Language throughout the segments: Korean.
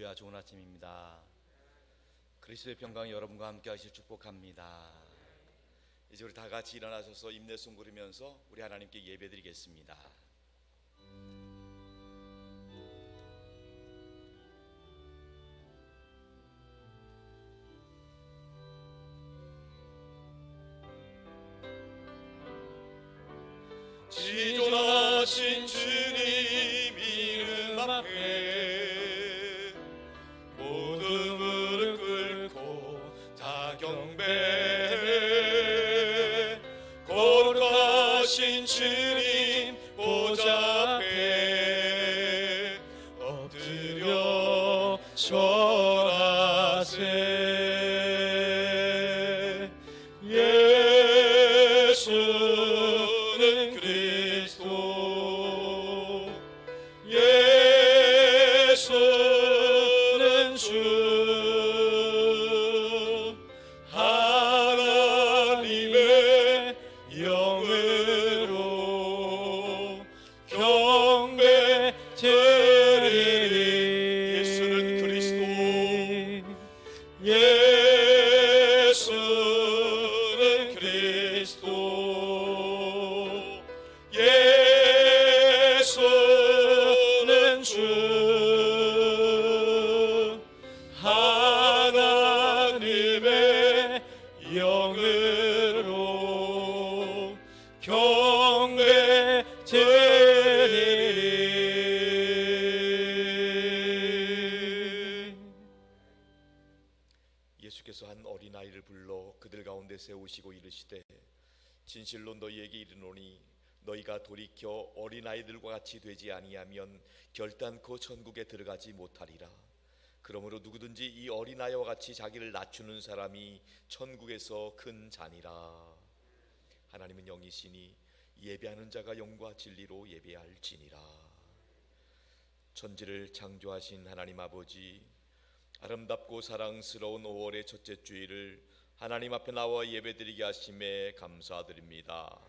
할렐루야, 좋은 아침입니다. 그리스도의 평강이 여러분과 함께 하실 축복합니다. 이제 우리 다 같이 일어나셔서 임내송 부르면서 우리 하나님께 예배드리겠습니다. 지존하신 주님 이름 앞에 모두 무릎 꿇고 다 경배해. 거룩하신 주님 보좌 앞에 엎드려 절하세. 예수는 그리스도, 예수는 주, 하나님의 영으로 경배 드리리. 예수는 그리스도, 예수는 그리스도, 예수는 주, 하나님의 영으로 경배 드리리. 예수께서 한 어린아이를 불러 그들 가운데 세우시고 이르시되, 진실로 너희에게 이르노니 너희가 돌이켜 어린아이들과 같이 되지 아니하면 결단코 천국에 들어가지 못하리라. 그러므로 누구든지 이 어린아이와 같이 자기를 낮추는 사람이 천국에서 큰 자니라. 하나님은 영이시니 예배하는 자가 영과 진리로 예배할지니라. 천지를 창조하신 하나님 아버지, 아름답고 사랑스러운 5월의 첫째 주일을 하나님 앞에 나와 예배드리게 하심에 감사드립니다.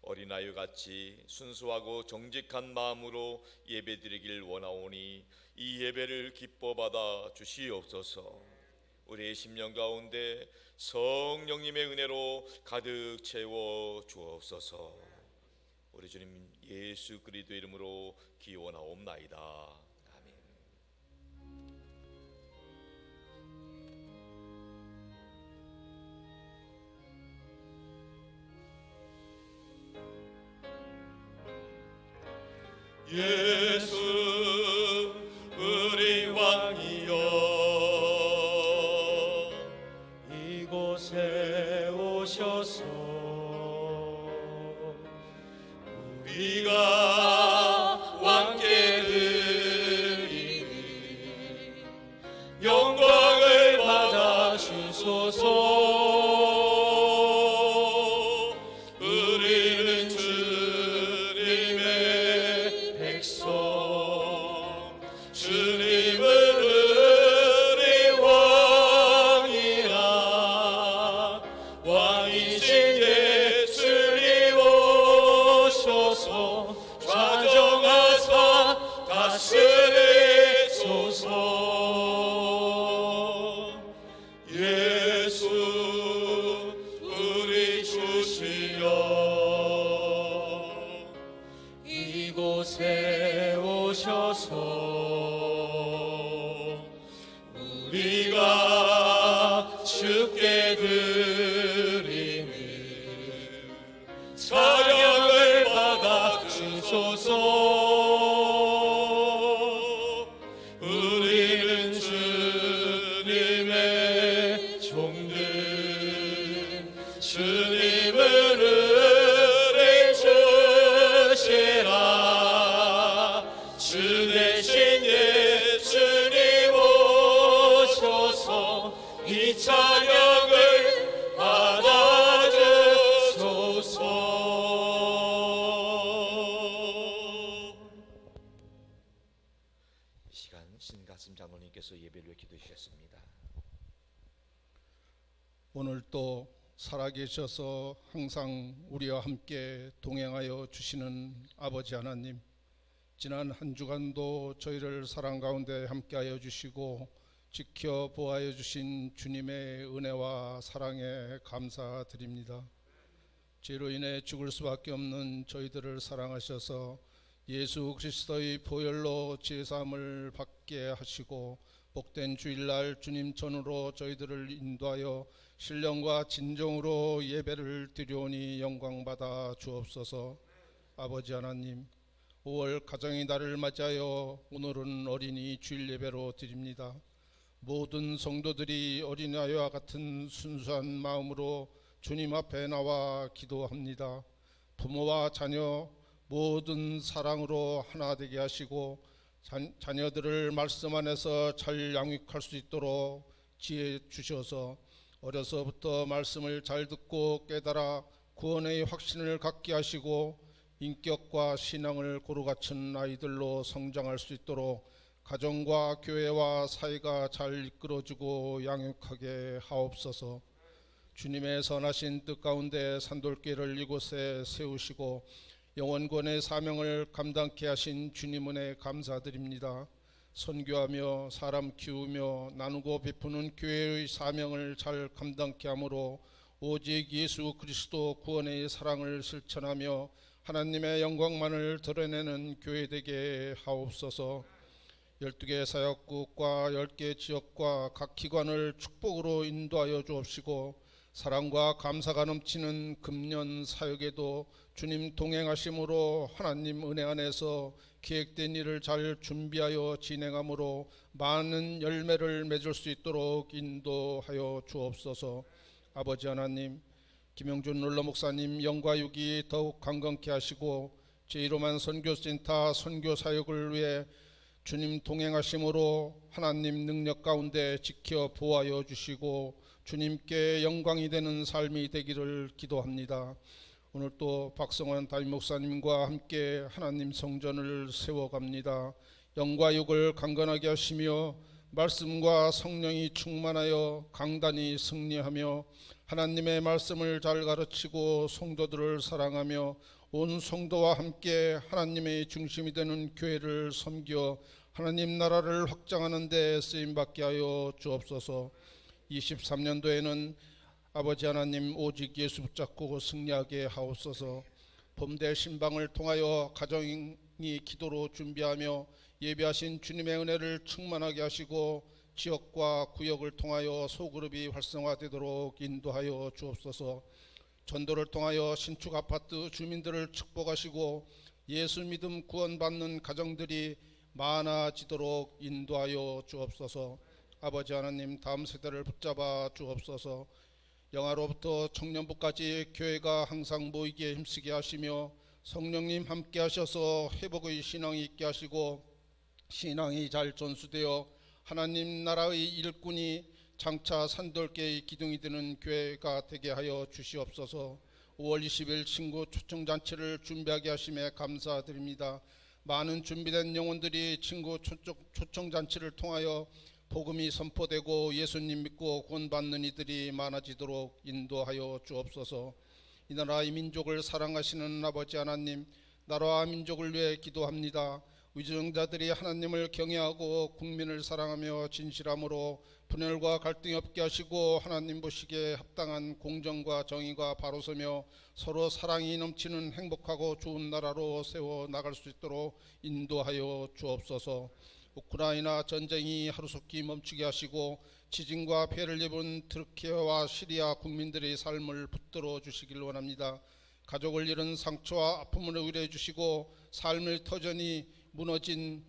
어린아이 같이 순수하고 정직한 마음으로 예배드리길 원하오니 이 예배를 기뻐 받아 주시옵소서. 우리의 심령 가운데 성령님의 은혜로 가득 채워 주옵소서. 우리 주님 예수 그리스도 이름으로 기원하옵나이다. 아멘. 예수 우리 왕이여, 이곳에 오셔서 우리가 왕께 드리니 영광을 받아 주소서. 우리는 주님의 백성, 주님은 우리 왕이라. 왕이신 예수님 오셔서 좌정하사 다스리소서. 예수 우리 주시여, 이곳에 오셔서 우리가 주께 드리는 찬양을 받아 주소서. 우리는 주님의 종들, 주님은 우리 주시라. 주 대신 예수님 오셔서 이 찬양을 받아 주소서. 이 시간 신가슴 장로님께서 예배를 기도해 주셨습니다. 오늘 또 살아계셔서 항상 우리와 함께 동행하여 주시는 아버지 하나님, 지난 한 주간도 저희를 사랑 가운데 함께하여 주시고 지켜 보호하여 주신 주님의 은혜와 사랑에 감사드립니다. 죄로 인해 죽을 수밖에 없는 저희들을 사랑하셔서 예수 그리스도의 보혈로 제사함을 받게 하시고 복된 주일날 주님 전으로 저희들을 인도하여 신령과 진정으로 예배를 드려오니 영광받아 주옵소서. 아버지 하나님, 5월 가정의 날을 맞이하여 오늘은 어린이 주일 예배로 드립니다. 모든 성도들이 어린아이와 같은 순수한 마음으로 주님 앞에 나와 기도합니다. 부모와 자녀 모든 사랑으로 하나 되게 하시고 자녀들을 말씀 안에서 잘 양육할 수 있도록 지혜 주셔서 어려서부터 말씀을 잘 듣고 깨달아 구원의 확신을 갖게 하시고 인격과 신앙을 고루 갖춘 아이들로 성장할 수 있도록 가정과 교회와 사회가 잘 이끌어지고 양육하게 하옵소서. 주님의 선하신 뜻 가운데 산돌교회를 이곳에 세우시고 영원권의 사명을 감당케 하신 주님 은혜 감사드립니다. 선교하며 사람 키우며 나누고 베푸는 교회의 사명을 잘 감당케 하므로 오직 예수 그리스도 구원의 사랑을 실천하며 하나님의 영광만을 드러내는 교회 되게 하옵소서. 12개 사역국과 10개 지역과 각 기관을 축복으로 인도하여 주옵시고 사랑과 감사가 넘치는 금년 사역에도 주님 동행하심으로 하나님 은혜 안에서 계획된 일을 잘 준비하여 진행함으로 많은 열매를 맺을 수 있도록 인도하여 주옵소서. 아버지 하나님, 김영준 롤러 목사님 영과 육이 더욱 강건케 하시고 제1호만 선교센터 선교 사역을 위해 주님 동행하심으로 하나님 능력 가운데 지켜 보호하여 주시고 주님께 영광이 되는 삶이 되기를 기도합니다. 오늘 또 박성환 담임 목사님과 함께 하나님 성전을 세워갑니다. 영과 육을 강건하게 하시며 말씀과 성령이 충만하여 강단이 승리하며 하나님의 말씀을 잘 가르치고 성도들을 사랑하며 온 성도와 함께 하나님의 중심이 되는 교회를 섬겨 하나님 나라를 확장하는 데 쓰임받게 하여 주옵소서. 23년도에는 아버지 하나님 오직 예수 붙잡고 승리하게 하옵소서. 봄대 신방을 통하여 가정이 기도로 준비하며 예배하신 주님의 은혜를 충만하게 하시고 지역과 구역을 통하여 소그룹이 활성화되도록 인도하여 주옵소서. 전도를 통하여 신축 아파트 주민들을 축복하시고 예수 믿음 구원받는 가정들이 많아지도록 인도하여 주옵소서. 아버지 하나님, 다음 세대를 붙잡아 주옵소서. 영아로부터 청년부까지 교회가 항상 모이기에 힘쓰게 하시며 성령님 함께 하셔서 회복의 신앙이 있게 하시고 신앙이 잘 전수되어 하나님 나라의 일꾼이 장차 산돌교회의 기둥이 되는 교회가 되게 하여 주시옵소서. 5월 20일 친구 초청잔치를 준비하게 하심에 감사드립니다. 많은 준비된 영혼들이 친구 초청잔치를 통하여 복음이 선포되고 예수님 믿고 구원받는 이들이 많아지도록 인도하여 주옵소서. 이 나라의 민족을 사랑하시는 아버지 하나님, 나라와 민족을 위해 기도합니다. 위정자들이 하나님을 경외하고 국민을 사랑하며 진실함으로 분열과 갈등이 없게 하시고 하나님 보시기에 합당한 공정과 정의가 바로서며 서로 사랑이 넘치는 행복하고 좋은 나라로 세워 나갈 수 있도록 인도하여 주옵소서. 우크라이나 전쟁이 하루속히 멈추게 하시고 지진과 피해를 입은 터키와 시리아 국민들의 삶을 붙들어 주시길 원합니다. 가족을 잃은 상처와 아픔을 의뢰해 주시고 삶의 터전이 무너진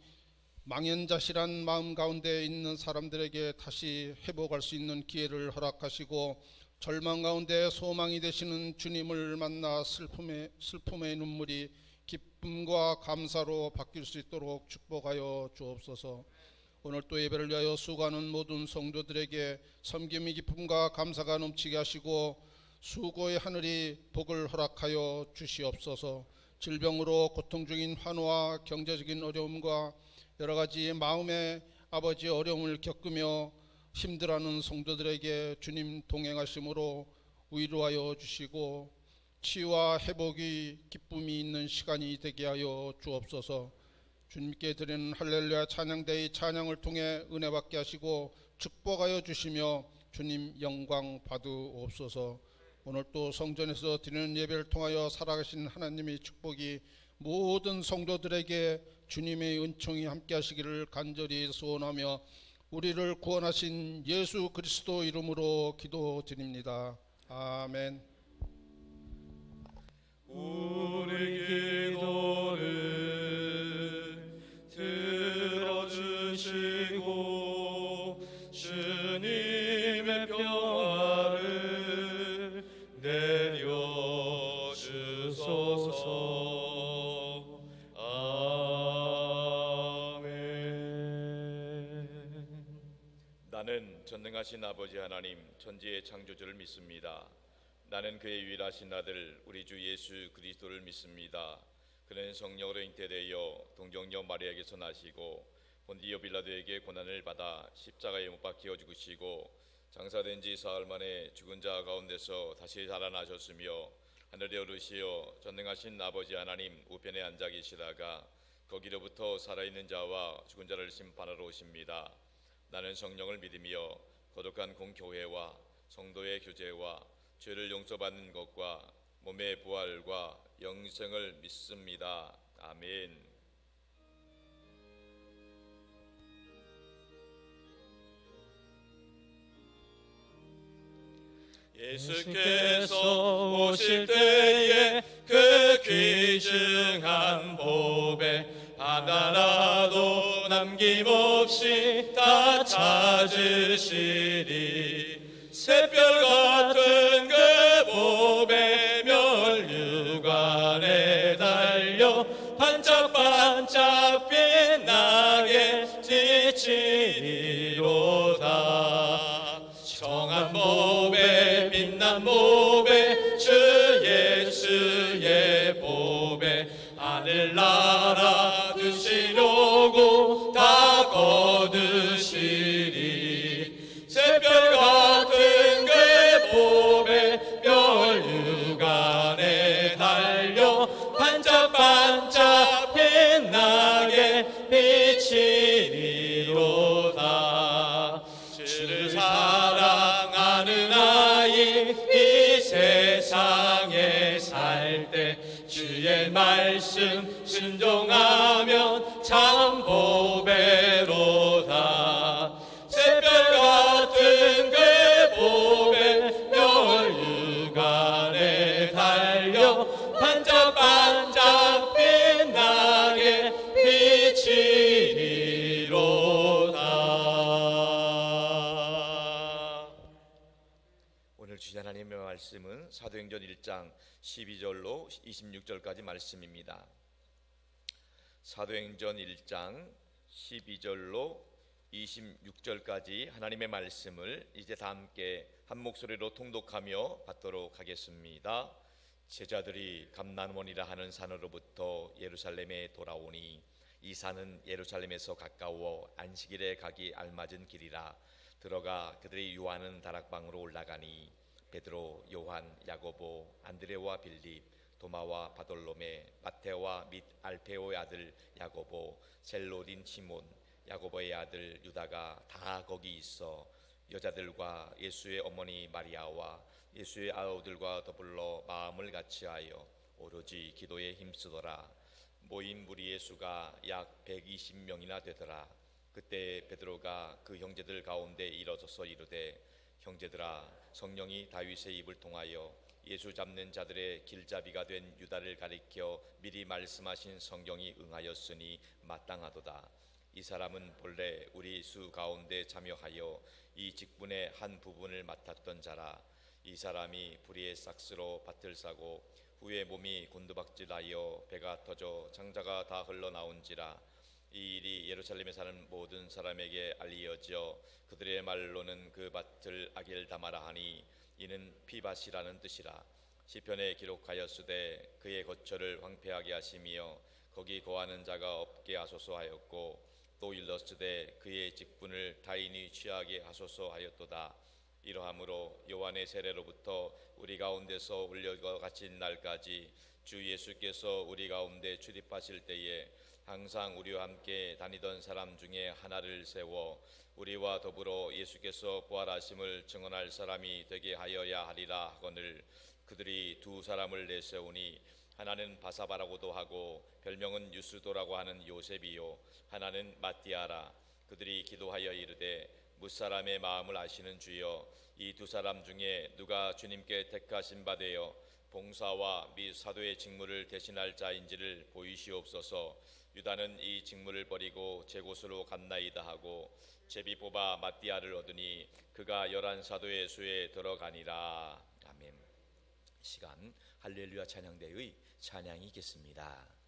망연자실한 마음 가운데 있는 사람들에게 다시 회복할 수 있는 기회를 허락하시고 절망 가운데 소망이 되시는 주님을 만나 슬픔의 눈물이 기쁨과 감사로 바뀔 수 있도록 축복하여 주옵소서. 오늘 또 예배를 위하여 수고하는 모든 성도들에게 섬김의 기쁨과 감사가 넘치게 하시고 수고의 하늘이 복을 허락하여 주시옵소서. 질병으로 고통 중인 환우와 경제적인 어려움과 여러 가지 마음의 아버지 어려움을 겪으며 힘들어하는 성도들에게 주님 동행하심으로 위로하여 주시고 치유와 회복의 기쁨이 있는 시간이 되게 하여 주옵소서. 주님께 드리는 할렐루야 찬양대의 찬양을 통해 은혜 받게 하시고 축복하여 주시며 주님 영광 받으옵소서. 오늘 또 성전에서 드리는 예배를 통하여 살아가신 하나님의 축복이 모든 성도들에게 주님의 은총이 함께 하시기를 간절히 소원하며 우리를 구원하신 예수 그리스도 이름으로 기도드립니다. 아멘. 우리 기도를 들어주시고 주님의 평화를 내려주소서. 아멘. 나는 전능하신 아버지 하나님 천지의 창조주를 믿습니다. 나는 그의 유일하신 아들 우리 주 예수 그리스도를 믿습니다. 그는 성령으로 잉태되어 동정녀 마리아에게서 나시고 본디오 빌라도에게 고난을 받아 십자가에 못 박혀 죽으시고 장사된 지 사흘 만에 죽은 자 가운데서 다시 살아나셨으며 하늘에 오르시어 전능하신 아버지 하나님 우편에 앉아 계시다가 거기로부터 살아있는 자와 죽은 자를 심판하러 오십니다. 나는 성령을 믿으며 거룩한 공교회와 성도의 교제와 죄를 용서받는 것과 몸의 부활과 영생을 믿습니다. 아멘. 예수께서 오실 때에 그 귀중한 보배 하나라도 남김없이 다 찾으시리. 새별 같은 그 보배 멸류관에 달려 반짝반짝 빛나게 지치리로다. 정한 보배 빛난 보배 주 예수의 보배 하늘나라 드시려고 다 거두시리. 새별 같은 그 보배 멸류관에 달려 반짝반짝 빛나게 비치리로다. 주를 사랑하는 아이 이 세상에 살 때 주의 말씀 순종하면 참 보배로다. 새별 같은 그 보배 멸류관에 달려 반짝반짝 빛나게 비치리로다. 오늘 주신 하나님의 말씀은 사도행전 1장 12절로 26절까지 말씀입니다. 사도행전 1장 12절로 26절까지 하나님의 말씀을 이제 다 함께 한 목소리로 통독하며 받도록 하겠습니다. 제자들이 감난원이라 하는 산으로부터 예루살렘에 돌아오니 이 산은 예루살렘에서 가까워 안식일에 가기 알맞은 길이라. 들어가 그들이 유하는 다락방으로 올라가니 베드로, 요한, 야고보, 안드레와 빌립, 도마와 바돌로메, 마테오와 및 알페오의 아들 야고보, 셀로딘 시몬, 야고보의 아들 유다가 다 거기 있어 여자들과 예수의 어머니 마리아와 예수의 아우들과 더불어 마음을 같이하여 오로지 기도에 힘쓰더라. 모인 무리의 수가 약 120명이나 되더라. 그때 베드로가 그 형제들 가운데 일어서서 이르되 형제들아, 성령이 다윗의 입을 통하여 예수 잡는 자들의 길잡이가 된 유다를 가리켜 미리 말씀하신 성경이 응하였으니 마땅하도다. 이 사람은 본래 우리 수 가운데 참여하여 이 직분의 한 부분을 맡았던 자라. 이 사람이 불의의 삭스로 밭을 싸고 후에 몸이 곤두박질하여 배가 터져 창자가 다 흘러나온지라. 이 일이 예루살렘에 사는 모든 사람에게 알리어져 그들의 말로는 그 밭을 아겔다마라 하니 이는 피밭이라는 뜻이라. 시편에 기록하였으되 그의 거처를 황폐하게 하시며 거기 거하는 자가 없게 하소서 하였고 또 일렀으되 그의 직분을 타인이 취하게 하소서 하였도다. 이러함으로 요한의 세례로부터 우리 가운데서 울려 갇힌 날까지 주 예수께서 우리 가운데 출입하실 때에 항상 우리와 함께 다니던 사람 중에 하나를 세워 우리와 더불어 예수께서 부활하심을 증언할 사람이 되게 하여야 하리라 하거늘 그들이 두 사람을 내세우니 하나는 바사바라고도 하고 별명은 유스도라고 하는 요셉이요 하나는 마띠아라. 그들이 기도하여 이르되 무사람의 마음을 아시는 주여 이 두 사람 중에 누가 주님께 택하신 바 되어 봉사와 및 사도의 직무를 대신할 자인지를 보이시옵소서. 유다는 이 직무를 버리고 제 곳으로 갔나이다 하고 제비 뽑아 마띠아를 얻으니 그가 11 사도의 수에 들어가니라. 아멘. 이 시간 할렐루야 찬양대의 찬양이 있겠습니다.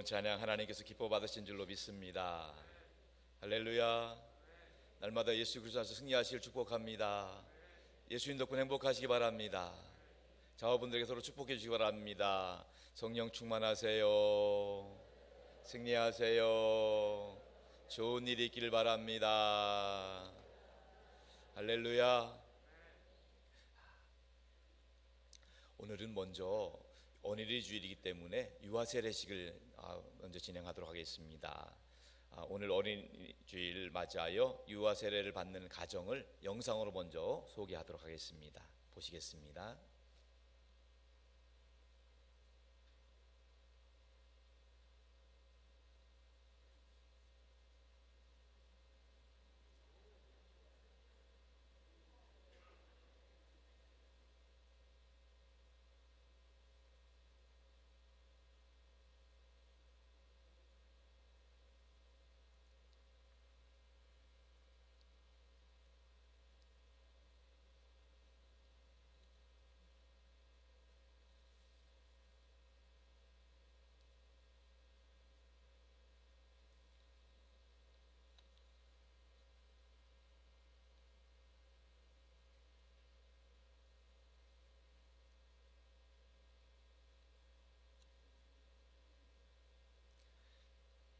찬양 하나님께서 기뻐 받으신 줄로 믿습니다. 할렐루야. 날마다 예수 그리스도 안에서 승리하시길 축복합니다. 예수님 덕분에 행복하시기 바랍니다. 자녀분들에게 서로 축복해 주시기 바랍니다. 성령 충만하세요. 승리하세요. 좋은 일이 있기를 바랍니다. 할렐루야. 오늘은 먼저 어린이 주일이기 때문에 유아 세례식을 먼저 진행하도록 하겠습니다. 오늘 어린이주일 맞이하여 유아 세례를 받는 가정을 영상으로 먼저 소개하도록 하겠습니다. 보시겠습니다.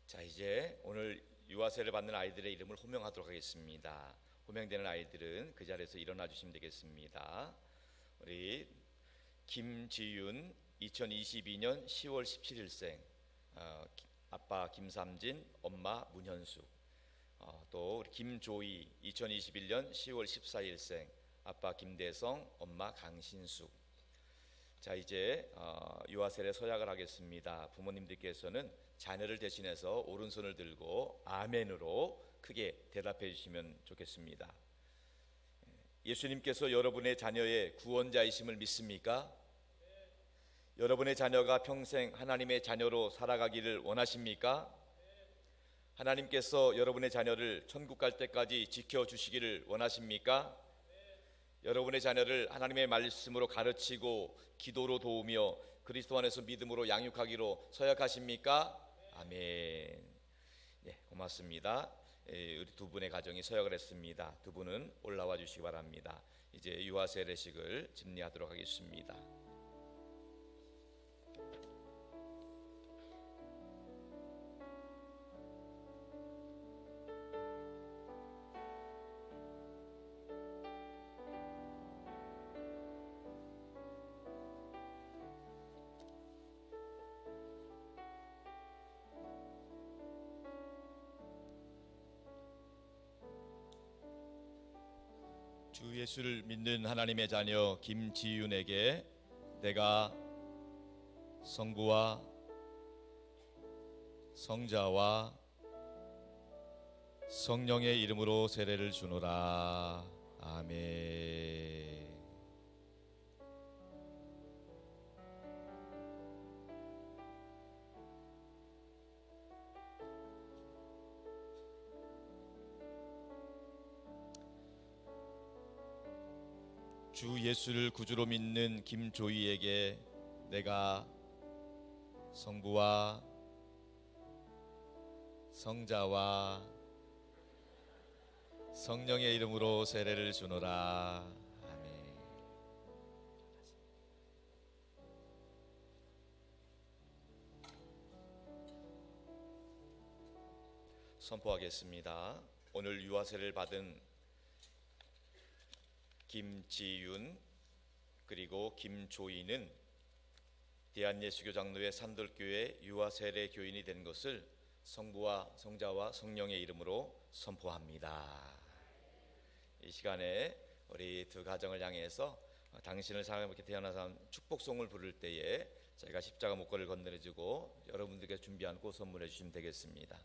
자, 이제 오늘 유아 세례를 받는 아이들의 이름을 호명하도록 하겠습니다. 호명되는 아이들은 그 자리에서 일어나 주시면 되겠습니다. 우리 김지윤 2022년 10월 17일생, 아빠 김삼진, 엄마 문현숙. 또 우리 김조희 2021년 10월 14일생, 아빠 김대성, 엄마 강신숙. 자, 이제 유아 세례 서약을 하겠습니다. 부모님들께서는 자녀를 대신해서 오른손을 들고 아멘으로 크게 대답해 주시면 좋겠습니다. 예수님께서 여러분의 자녀의 구원자이심을 믿습니까? 여러분의 자녀가 평생 하나님의 자녀로 살아가기를 원하십니까? 하나님께서 여러분의 자녀를 천국 갈 때까지 지켜주시기를 원하십니까? 여러분의 자녀를 하나님의 말씀으로 가르치고 기도로 도우며 그리스도 안에서 믿음으로 양육하기로 서약하십니까? 아멘. 네, 고맙습니다. 우리 두 분의 가정이 서약을 했습니다. 두 분은 올라와 주시기 바랍니다. 이제 유아 세례식을 진리하도록 하겠습니다. 주 예수를 믿는 하나님의 자녀 김지윤에게 내가 성부와 성자와 성령의 이름으로 세례를 주노라. 아멘. 주 예수를 구주로 믿는 김조희에게 내가 성부와 성자와 성령의 이름으로 세례를 주노라. 아멘. 선포하겠습니다. 오늘 유아 세례를 받은 김지윤 그리고 김조희는 대한예수교 장로회 산돌교회 유아 세례 교인이 된 것을 성부와 성자와 성령의 이름으로 선포합니다. 이 시간에 우리 두 가정을 향해서 당신을 사랑하며 태어나서 축복송을 부를 때에 저희가 십자가 목걸이를 건네주고 여러분들께 준비한 꽃 선물해 주시면 되겠습니다.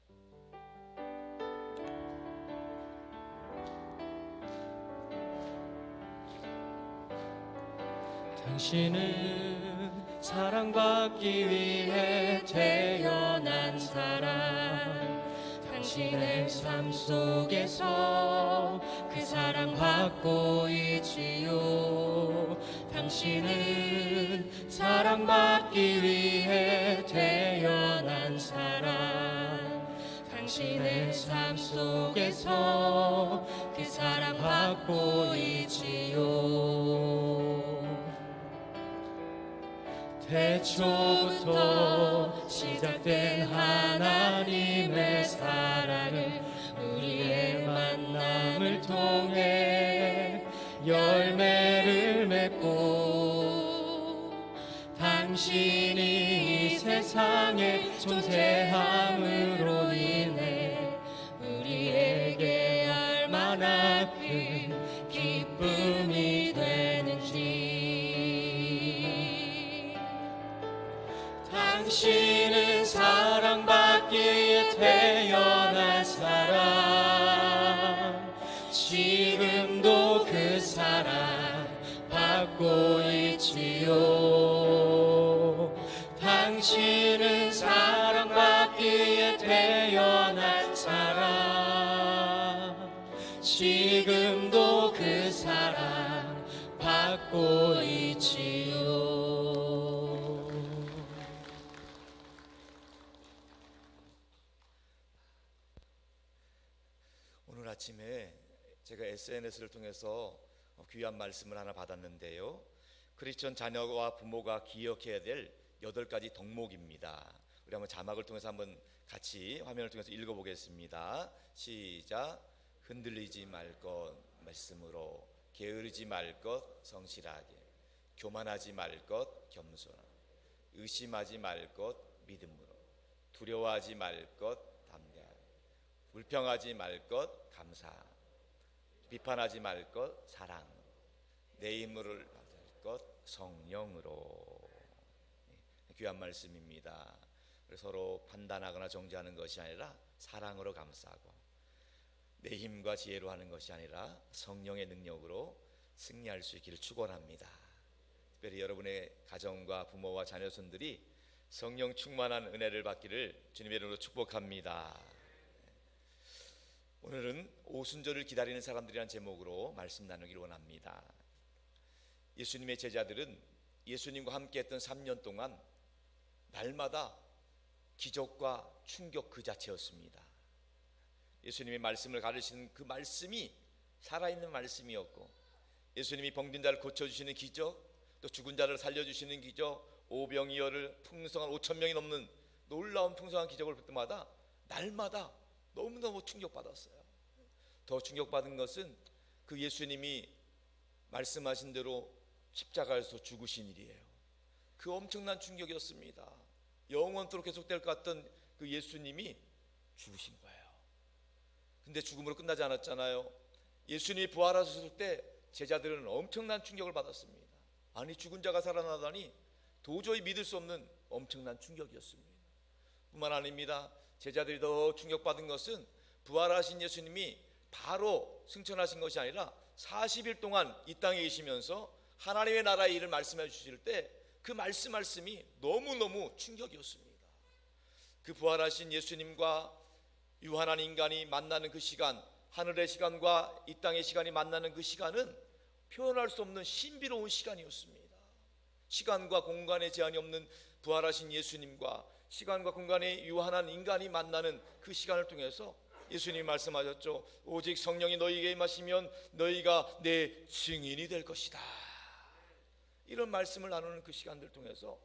당신은 사랑받기 위해 태어난 사람, 당신의 삶 속에서 그 사랑받고 있지요. 당신은 사랑받기 위해 태어난 사람, 당신의 삶 속에서 그 사랑받고 있지요. 태초부터 시작된 하나님의 사랑을 우리의 만남을 통해 열매를 맺고 당신이 이 세상에 존재함으로 인해 우리에게 얼마나 큰 기쁨이 되는지. 당신은 사랑받기 위해 태어난 사람, 지금도 그 사랑 받고 있지요. 당신은 사랑받기 위해 태어난 사람, 지금도 그 사랑 받고 있지요. 오늘 아침에 제가 SNS를 통해서 귀한 말씀을 하나 받았는데요. 크리스천 자녀와 부모가 기억해야 될 8가지 덕목입니다. 우리 한번 자막을 통해서 한번 같이 화면을 통해서 읽어보겠습니다. 시작. 흔들리지 말 것 말씀으로, 게으르지 말 것 성실하게, 교만하지 말 것 겸손하게, 의심하지 말 것 믿음으로, 두려워하지 말 것 담대하게, 불평하지 말 것 감사하게, 비판하지 말 것 사랑, 내 힘을 받을 것 성령으로. 귀한 말씀입니다. 서로 판단하거나 정죄하는 것이 아니라 사랑으로 감싸고, 내 힘과 지혜로 하는 것이 아니라 성령의 능력으로 승리할 수 있기를 축원합니다. 특별히 여러분의 가정과 부모와 자녀손들이 성령 충만한 은혜를 받기를 주님의 이름으로 축복합니다. 오늘은 오순절을 기다리는 사람들이라는 제목으로 말씀 나누기를 원합니다. 예수님의 제자들은 예수님과 함께했던 3년 동안 날마다 기적과 충격 그 자체였습니다. 예수님의 말씀을 가르치는 그 말씀이 살아있는 말씀이었고, 예수님이 병든 자를 고쳐주시는 기적, 또 죽은 자를 살려주시는 기적, 오병이어를 풍성한 5,000명이 넘는 놀라운 풍성한 기적을 볼 때마다 날마다 너무너무 충격받았어요. 더 충격받은 것은 그 예수님이 말씀하신 대로 십자가에서 죽으신 일이에요. 그 엄청난 충격이었습니다. 영원토록 계속될 것 같던 그 예수님이 죽으신 거예요. 근데 죽음으로 끝나지 않았잖아요. 예수님이 부활하셨을 때 제자들은 엄청난 충격을 받았습니다. 아니, 죽은 자가 살아나다니 도저히 믿을 수 없는 엄청난 충격이었습니다. 뿐만 아닙니다. 제자들이 더 충격받은 것은 부활하신 예수님이 바로 승천하신 것이 아니라 40일 동안 이 땅에 계시면서 하나님의 나라의 일을 말씀해 주실 때 그 말씀이 너무너무 충격이었습니다. 그 부활하신 예수님과 유한한 인간이 만나는 그 시간, 하늘의 시간과 이 땅의 시간이 만나는 그 시간은 표현할 수 없는 신비로운 시간이었습니다. 시간과 공간의 제한이 없는 부활하신 예수님과 시간과 공간의 유한한 인간이 만나는 그 시간을 통해서 예수님이 말씀하셨죠. 오직 성령이 너희에게 임하시면 너희가 내 증인이 될 것이다. 이런 말씀을 나누는 그 시간들 통해서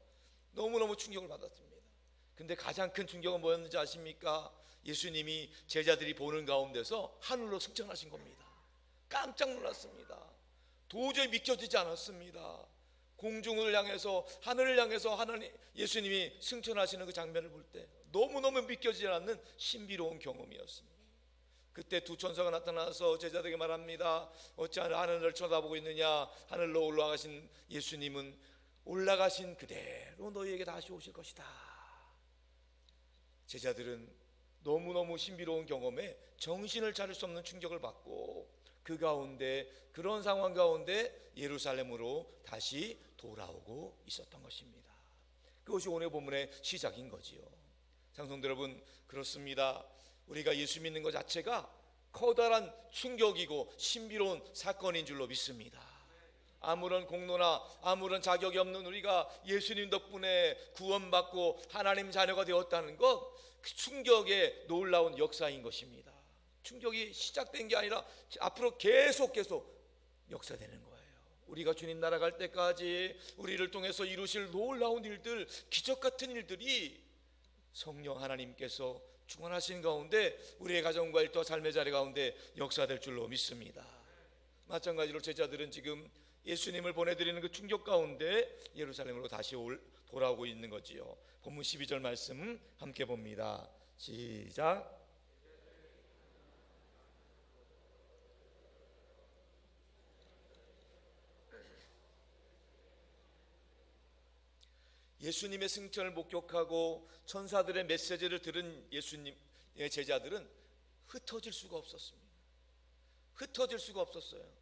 너무너무 충격을 받았습니다. 근데 가장 큰 충격은 뭐였는지 아십니까? 예수님이 제자들이 보는 가운데서 하늘로 승천하신 겁니다. 깜짝 놀랐습니다. 도저히 믿겨지지 않았습니다. 공중을 향해서, 하늘을 향해서 하나님 예수님이 승천하시는 그 장면을 볼 때 너무너무 믿겨지지 않는 신비로운 경험이었습니다. 그때 두 천사가 나타나서 제자들에게 말합니다. 어찌 하늘을 쳐다보고 있느냐? 하늘로 올라가신 예수님은 올라가신 그대로 너희에게 다시 오실 것이다. 제자들은 너무너무 신비로운 경험에 정신을 차릴 수 없는 충격을 받고, 그 가운데, 그런 상황 가운데 예루살렘으로 다시 돌아오고 있었던 것입니다. 그것이 오늘 본문의 시작인 거지요. 장성도 여러분, 그렇습니다. 우리가 예수 믿는 것 자체가 커다란 충격이고 신비로운 사건인 줄로 믿습니다. 아무런 공로나 아무런 자격이 없는 우리가 예수님 덕분에 구원받고 하나님 자녀가 되었다는 것, 그 충격의 놀라운 역사인 것입니다. 충격이 시작된 게 아니라 앞으로 계속 역사되는 거예요. 우리가 주님 나라 갈 때까지 우리를 통해서 이루실 놀라운 일들, 기적 같은 일들이 성령 하나님께서 충만하신 가운데 우리의 가정과 일터와 삶의 자리 가운데 역사될 줄로 믿습니다. 마찬가지로 제자들은 지금 예수님을 보내드리는 그 충격 가운데 예루살렘으로 다시 돌아오고 있는 거지요. 본문 12절 말씀 함께 봅니다. 시작. 예수님의 승천을 목격하고 천사들의 메시지를 들은 예수님의 제자들은 흩어질 수가 없었습니다. 흩어질 수가 없었어요.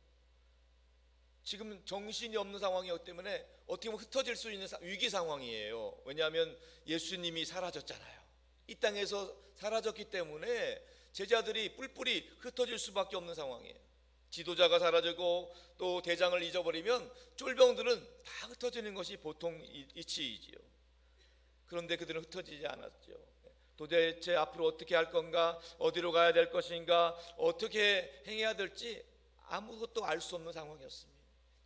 지금 정신이 없는 상황이었기 때문에 어떻게 보면 흩어질 수 있는 위기 상황이에요. 왜냐하면 예수님이 사라졌잖아요. 이 땅에서 사라졌기 때문에 제자들이 뿔뿔이 흩어질 수밖에 없는 상황이에요. 지도자가 사라지고 또 대장을 잊어버리면 쫄병들은 다 흩어지는 것이 보통 이치이지요. 그런데 그들은 흩어지지 않았죠. 도대체 앞으로 어떻게 할 건가, 어디로 가야 될 것인가, 어떻게 행해야 될지 아무것도 알 수 없는 상황이었습니다.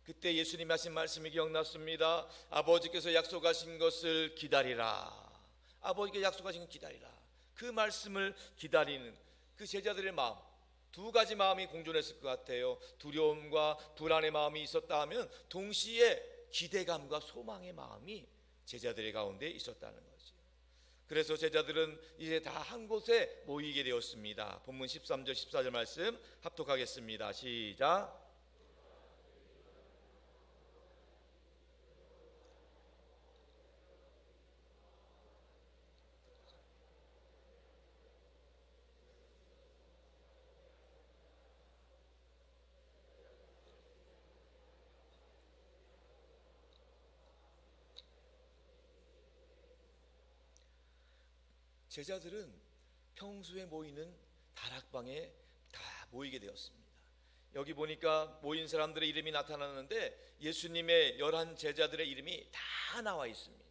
그때 예수님이 하신 말씀이 기억났습니다. 아버지께서 약속하신 것을 기다리라. 아버지께서 약속하신 것 기다리라. 그 말씀을 기다리는 그 제자들의 마음, 두 가지 마음이 공존했을 것 같아요. 두려움과 불안의 마음이 있었다 하면 동시에 기대감과 소망의 마음이 제자들의 가운데 있었다는 거죠. 그래서 제자들은 이제 다 한 곳에 모이게 되었습니다. 본문 13절 14절 말씀 합독하겠습니다. 시작. 제자들은 평소에 모이는 다락방에 다 모이게 되었습니다. 여기 보니까 모인 사람들의 이름이 나타나는데 예수님의 11 제자들의 이름이 다 나와 있습니다.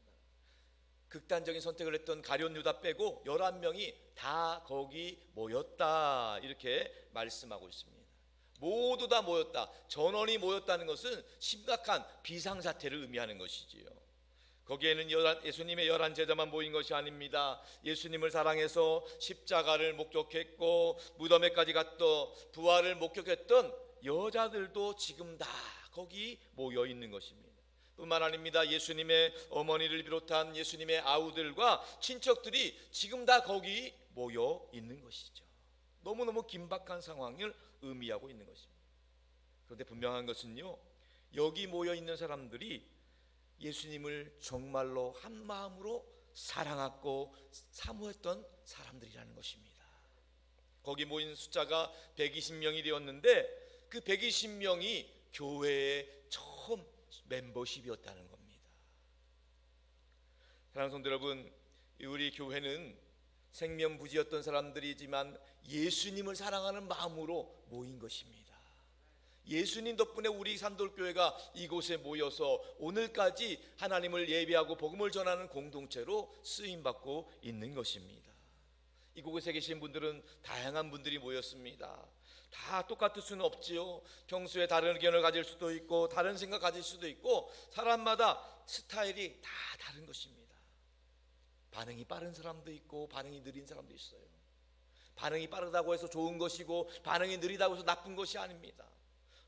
극단적인 선택을 했던 가룟 유다 빼고 11명이 다 거기 모였다, 이렇게 말씀하고 있습니다. 모두 다 모였다. 전원이 모였다는 것은 심각한 비상사태를 의미하는 것이지요. 거기에는 예수님의 11 제자만 모인 것이 아닙니다. 예수님을 사랑해서 십자가를 목격했고 무덤에까지 갔던, 부활을 목격했던 여자들도 지금 다 거기 모여 있는 것입니다. 뿐만 아닙니다. 예수님의 어머니를 비롯한 예수님의 아우들과 친척들이 지금 다 거기 모여 있는 것이죠. 너무너무 긴박한 상황을 의미하고 있는 것입니다. 그런데 분명한 것은요, 여기 모여 있는 사람들이 예수님을 정말로 한 마음으로 사랑하고 사모했던 사람들이라는 것입니다. 거기 모인 숫자가 120명이 되었는데 그 120명이 교회의 처음 멤버십이었다는 겁니다. 사랑하는 성도 여러분, 우리 교회는 생면부지였던 사람들이지만 예수님을 사랑하는 마음으로 모인 것입니다. 예수님 덕분에 우리 산돌교회가 이곳에 모여서 오늘까지 하나님을 예배하고 복음을 전하는 공동체로 쓰임받고 있는 것입니다. 이곳에 계신 분들은 다양한 분들이 모였습니다. 다 똑같을 수는 없지요. 평소에 다른 의견을 가질 수도 있고 다른 생각 가질 수도 있고 사람마다 스타일이 다 다른 것입니다. 반응이 빠른 사람도 있고 반응이 느린 사람도 있어요. 반응이 빠르다고 해서 좋은 것이고 반응이 느리다고 해서 나쁜 것이 아닙니다.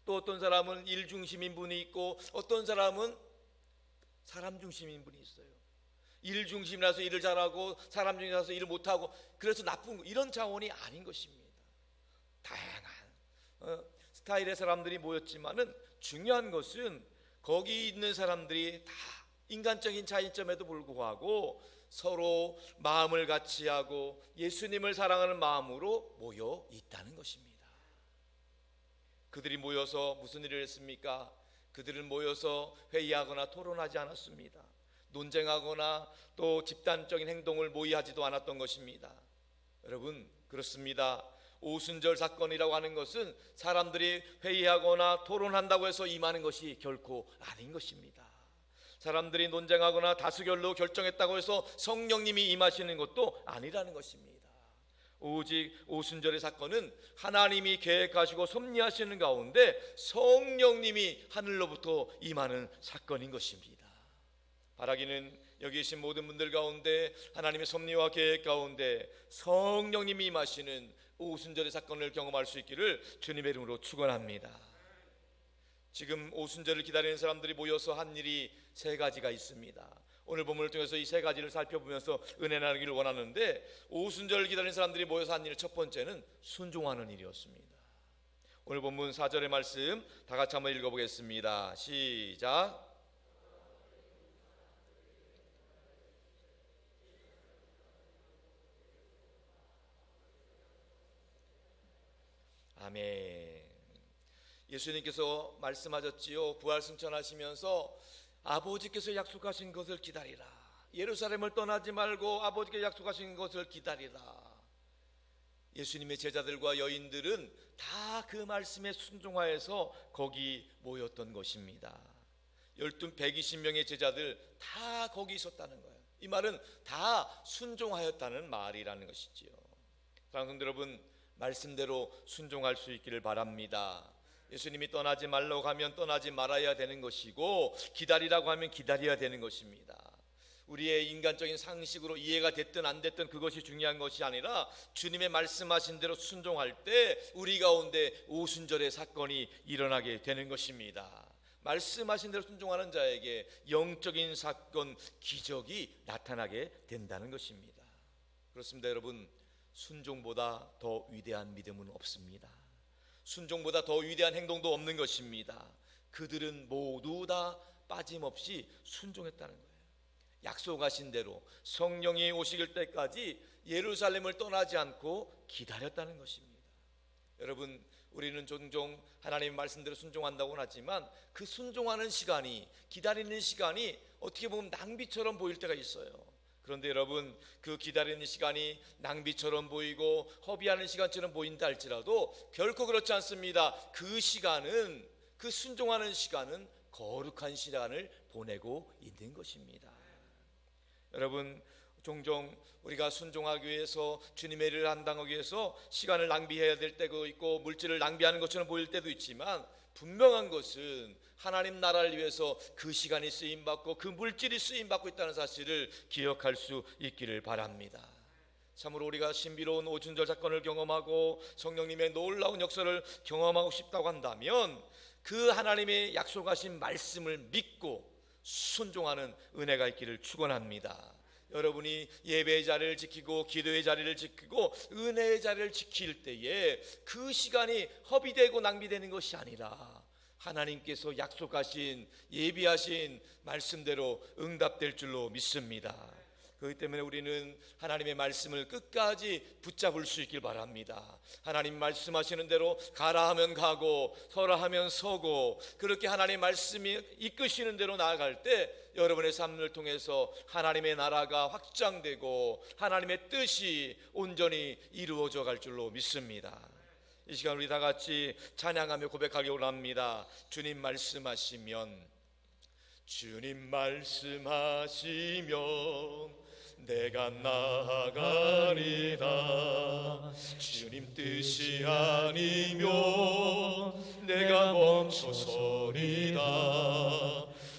또 어떤 사람은 일 중심인 분이 있고 어떤 사람은 사람 중심인 분이 있어요. 일 중심이라서 일을 잘하고 사람 중심이라서 일을 못하고 그래서 나쁜 거, 이런 차원이 아닌 것입니다. 다양한 스타일의 사람들이 모였지만은 중요한 것은 거기 있는 사람들이 다 인간적인 차이점에도 불구하고 서로 마음을 같이 하고 예수님을 사랑하는 마음으로 모여 있다는 것입니다. 그들이 모여서 무슨 일을 했습니까? 그들은 모여서 회의하거나 토론하지 않았습니다. 논쟁하거나 또 집단적인 행동을 모의하지도 않았던 것입니다. 여러분, 그렇습니다. 오순절 사건이라고 하는 것은 사람들이 회의하거나 토론한다고 해서 임하는 것이 결코 아닌 것입니다. 사람들이 논쟁하거나 다수결로 결정했다고 해서 성령님이 임하시는 것도 아니라는 것입니다. 오직 오순절의 사건은 하나님이 계획하시고 섭리하시는 가운데 성령님이 하늘로부터 임하는 사건인 것입니다. 바라기는 여기 계신 모든 분들 가운데 하나님의 섭리와 계획 가운데 성령님이 임하시는 오순절의 사건을 경험할 수 있기를 주님의 이름으로 축원합니다. 지금 오순절을 기다리는 사람들이 모여서 한 일이 세 가지가 있습니다. 오늘 본문을 통해서 이 세 가지를 살펴보면서 은혜 나누기를 원하는데, 오순절을 기다리는 사람들이 모여서 한 일, 첫 번째는 순종하는 일이었습니다. 오늘 본문 4절의 말씀 다 같이 한번 읽어보겠습니다. 시작. 아멘. 예수님께서 말씀하셨지요. 부활승천하시면서 아버지께서 약속하신 것을 기다리라. 예루살렘을 떠나지 말고 아버지께서 약속하신 것을 기다리라. 예수님의 제자들과 여인들은 다 그 말씀에 순종하여서 거기 모였던 것입니다. 120명의 제자들 다 거기 있었다는 거예요. 이 말은 다 순종하였다는 말이라는 것이지요. 사랑하는 성도 여러분, 말씀대로 순종할 수 있기를 바랍니다. 예수님이 떠나지 말라고 하면 떠나지 말아야 되는 것이고, 기다리라고 하면 기다려야 되는 것입니다. 우리의 인간적인 상식으로 이해가 됐든 안 됐든 그것이 중요한 것이 아니라, 주님의 말씀하신 대로 순종할 때 우리 가운데 오순절의 사건이 일어나게 되는 것입니다. 말씀하신 대로 순종하는 자에게 영적인 사건, 기적이 나타나게 된다는 것입니다. 그렇습니다. 여러분, 순종보다 더 위대한 믿음은 없습니다. 순종보다 더 위대한 행동도 없는 것입니다. 그들은 모두 다 빠짐없이 순종했다는 거예요. 약속하신 대로 성령이 오시길 때까지 예루살렘을 떠나지 않고 기다렸다는 것입니다. 여러분, 우리는 종종 하나님의 말씀대로 순종한다고는 하지만 그 순종하는 시간이, 기다리는 시간이 어떻게 보면 낭비처럼 보일 때가 있어요. 그런데 여러분, 그 기다리는 시간이 낭비처럼 보이고 허비하는 시간처럼 보인다 할지라도 결코 그렇지 않습니다. 그 시간은, 그 순종하는 시간은 거룩한 시간을 보내고 있는 것입니다. 여러분, 종종 우리가 순종하기 위해서, 주님의 일을 감당하기 위해서 시간을 낭비해야 될 때도 있고 물질을 낭비하는 것처럼 보일 때도 있지만, 분명한 것은 하나님 나라를 위해서 그 시간이 쓰임받고 그 물질이 쓰임받고 있다는 사실을 기억할 수 있기를 바랍니다. 참으로 우리가 신비로운 오순절 사건을 경험하고 성령님의 놀라운 역사를 경험하고 싶다고 한다면, 그 하나님의 약속하신 말씀을 믿고 순종하는 은혜가 있기를 축원합니다. 여러분이 예배의 자리를 지키고 기도의 자리를 지키고 은혜의 자리를 지킬 때에 그 시간이 허비되고 낭비되는 것이 아니라 하나님께서 약속하신, 예비하신 말씀대로 응답될 줄로 믿습니다. 그렇기 때문에 우리는 하나님의 말씀을 끝까지 붙잡을 수 있길 바랍니다. 하나님 말씀하시는 대로 가라 하면 가고 서라 하면 서고, 그렇게 하나님의 말씀이 이끄시는 대로 나아갈 때 여러분의 삶을 통해서 하나님의 나라가 확장되고 하나님의 뜻이 온전히 이루어져 갈 줄로 믿습니다. 이 시간 우리 다 같이 찬양하며 고백하기 원합니다. 주님 말씀하시면, 주님 말씀하시면 내가 나아가리라. 주님 뜻이 아니면 내가 멈춰서리라.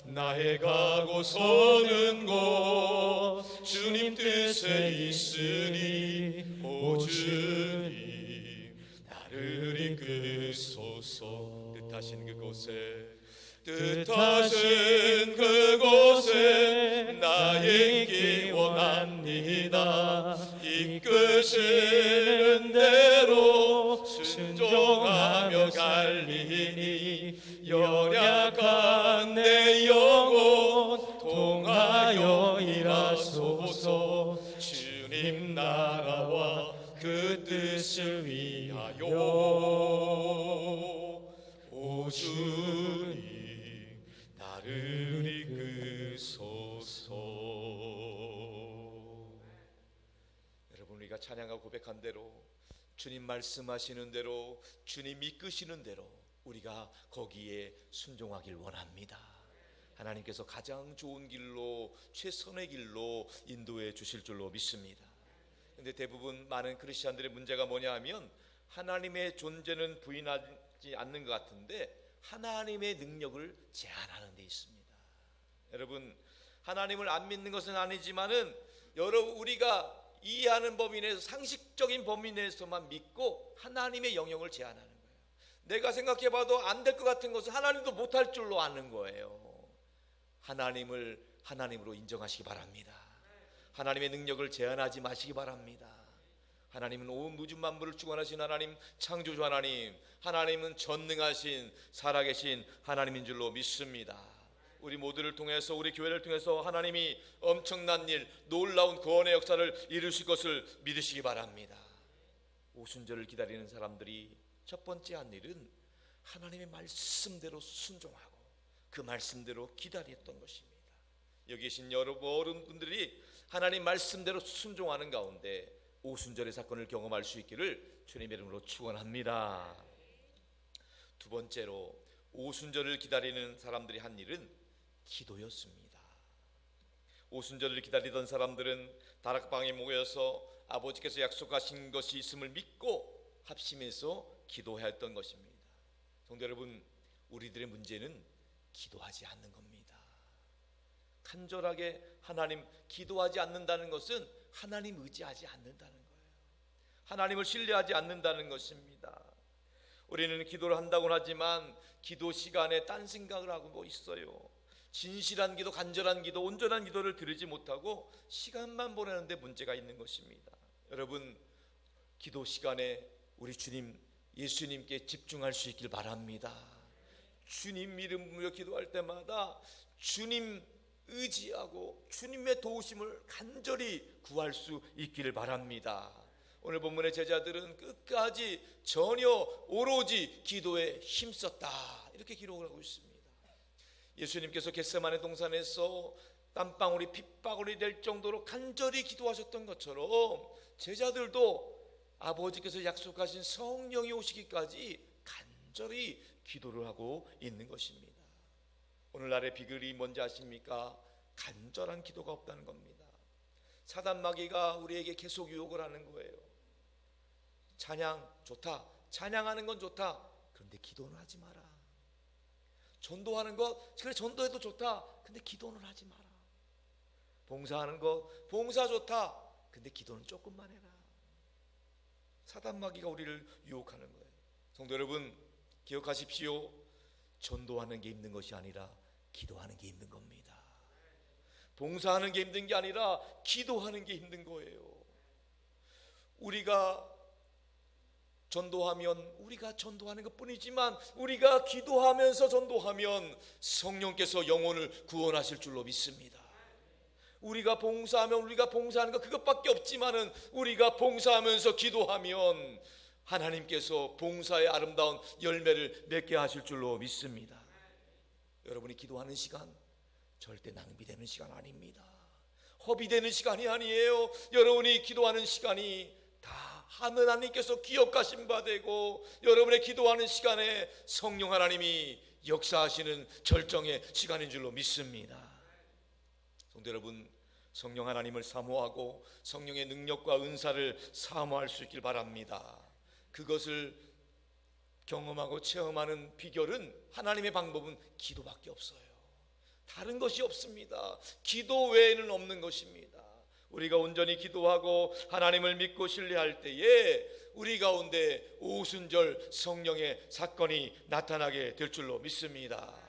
나의 가고 서는 곳 주님 뜻에 있으니, 오 주님 나를 이끄소서. 뜻하신 그곳에 나의 있기 원합니다. 이끄시는 대로 순종하며 갈리니, 연약한 내 영혼 통하여 일하소서. 주님 나라와 그 뜻을 위하여, 오 주님 나를 이끄소서. 여러분, 우리가 찬양하고 고백한 대로, 주님 말씀하시는 대로, 주님 이끄시는 대로 우리가 거기에 순종하길 원합니다. 하나님께서 가장 좋은 길로, 최선의 길로 인도해 주실 줄로 믿습니다. 그런데 대부분 많은 크리스찬들의 문제가 뭐냐 하면, 하나님의 존재는 부인하지 않는 것 같은데 하나님의 능력을 제한하는 데 있습니다. 여러분, 하나님을 안 믿는 것은 아니지만은 우리가 이해하는 범위 내에서, 상식적인 범위 내에서만 믿고 하나님의 영역을 제한하는 거예요. 내가 생각해봐도 안 될 것 같은 것은 하나님도 못할 줄로 아는 거예요. 하나님을 하나님으로 인정하시기 바랍니다. 하나님의 능력을 제한하지 마시기 바랍니다. 하나님은 온 우주 만물을 주관하신 하나님, 창조주 하나님, 하나님은 전능하신 살아계신 하나님인 줄로 믿습니다. 우리 모두를 통해서, 우리 교회를 통해서 하나님이 엄청난 일, 놀라운 구원의 역사를 이루실 것을 믿으시기 바랍니다. 오순절을 기다리는 사람들이 첫 번째 한 일은 하나님의 말씀대로 순종하고 그 말씀대로 기다렸던 것입니다. 여기 계신 여러분들이 하나님 말씀대로 순종하는 가운데 오순절의 사건을 경험할 수 있기를 주님의 이름으로 축원합니다. 두 번째로 오순절을 기다리는 사람들이 한 일은 기도였습니다. 오순절을 기다리던 사람들은 다락방에 모여서 아버지께서 약속하신 것이 있음을 믿고 합심해서 기도했던 것입니다. 성도 여러분, 우리들의 문제는 기도하지 않는 겁니다. 간절하게 하나님 기도하지 않는다는 것은 하나님 의지하지 않는다는 거예요. 하나님을 신뢰하지 않는다는 것입니다. 우리는 기도를 한다고는 하지만 기도 시간에 딴 생각을 하고 있어요. 진실한 기도, 간절한 기도, 온전한 기도를 드리지 못하고 시간만 보내는데 문제가 있는 것입니다. 여러분, 기도 시간에 우리 주님 예수님께 집중할 수 있길 바랍니다. 주님 이름으로 기도할 때마다 주님 의지하고 주님의 도우심을 간절히 구할 수 있기를 바랍니다. 오늘 본문의 제자들은 끝까지 전혀 오로지 기도에 힘썼다, 이렇게 기록을 하고 있습니다. 예수님께서 겟세마네 동산에서 땀방울이 핏방울이 될 정도로 간절히 기도하셨던 것처럼 제자들도 아버지께서 약속하신 성령이 오시기까지 간절히 기도를 하고 있는 것입니다. 오늘날의 비결이 뭔지 아십니까? 간절한 기도가 없다는 겁니다. 사단 마귀가 우리에게 계속 유혹을 하는 거예요. 찬양 좋다, 찬양하는 건 좋다, 그런데 기도는 하지 마라. 전도하는 것, 그래 전도해도 좋다, 근데 기도는 하지 마라. 봉사하는 것, 봉사 좋다, 근데 기도는 조금만 해라. 사단 마귀가 우리를 유혹하는 거예요. 성도 여러분, 기억하십시오. 전도하는 게 힘든 것이 아니라 기도하는 게 힘든 겁니다. 봉사하는 게 힘든 게 아니라 기도하는 게 힘든 거예요. 우리가 전도하면 우리가 전도하는 것뿐이지만 우리가 기도하면서 전도하면 성령께서 영혼을 구원하실 줄로 믿습니다. 우리가 봉사하면 우리가 봉사하는 것 그것밖에 없지만은 우리가 봉사하면서 기도하면 하나님께서 봉사의 아름다운 열매를 맺게 하실 줄로 믿습니다. 여러분이 기도하는 시간 절대 낭비되는 시간 아닙니다. 허비되는 시간이 아니에요. 여러분이 기도하는 시간이 다 하나님께서 기억하신 바 되고 여러분의 기도하는 시간에 성령 하나님이 역사하시는 절정의 시간인 줄로 믿습니다. 성도 여러분, 성령 하나님을 사모하고 성령의 능력과 은사를 사모할 수 있길 바랍니다. 그것을 경험하고 체험하는 비결은, 하나님의 방법은 기도밖에 없어요. 다른 것이 없습니다. 기도 외에는 없는 것입니다. 우리가 온전히 기도하고 하나님을 믿고 신뢰할 때에 우리 가운데 오순절 성령의 사건이 나타나게 될 줄로 믿습니다.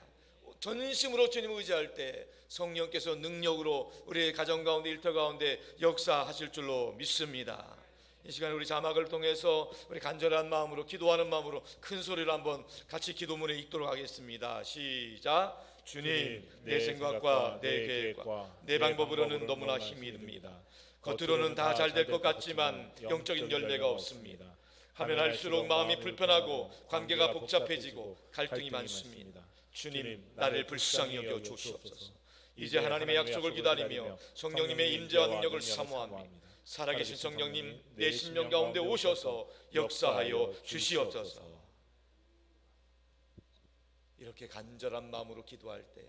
전심으로 주님을 의지할 때 성령께서 능력으로 우리의 가정 가운데, 일터 가운데 역사하실 줄로 믿습니다. 이 시간에 우리 자막을 통해서 우리 간절한 마음으로, 기도하는 마음으로 큰 소리로 한번 같이 기도문에 읽도록 하겠습니다. 시작. 주님, 내 생각과 내 계획과 내 방법으로는 너무나 힘이 듭니다. 겉으로는 다 잘 될 것 같지만 영적인 열매가 없습니다. 하면 할수록 마음이 불편하고 관계가 복잡해지고 갈등이 많습니다. 주님, 나를 불쌍히 여겨 주시옵소서. 이제 하나님의 약속을 기다리며 성령님의 임재와 능력을 사모합니다. 살아계신 성령님, 내 심령 가운데 오셔서 역사하여 주시옵소서. 이렇게 간절한 마음으로 기도할 때,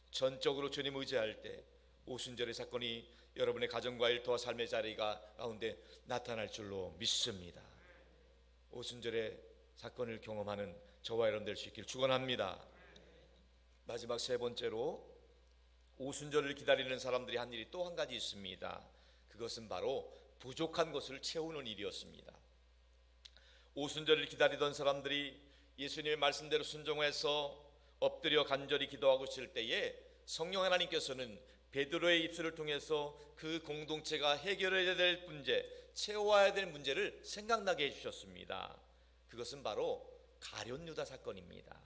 전적으로 주님 의지할 때 오순절의 사건이 여러분의 가정과 일터와 삶의 자리가 가운데 나타날 줄로 믿습니다. 오순절의 사건을 경험하는 저와 여러분 될 수 있길 축원합니다. 마지막 세 번째로 오순절을 기다리는 사람들이 한 일이 또 한 가지 있습니다. 그것은 바로 부족한 것을 채우는 일이었습니다. 오순절을 기다리던 사람들이 예수님의 말씀대로 순종해서 엎드려 간절히 기도하고 있을 때에 성령 하나님께서는 베드로의 입술을 통해서 그 공동체가 해결해야 될 문제, 채워야 될 문제를 생각나게 해주셨습니다. 그것은 바로 가룟 유다 사건입니다.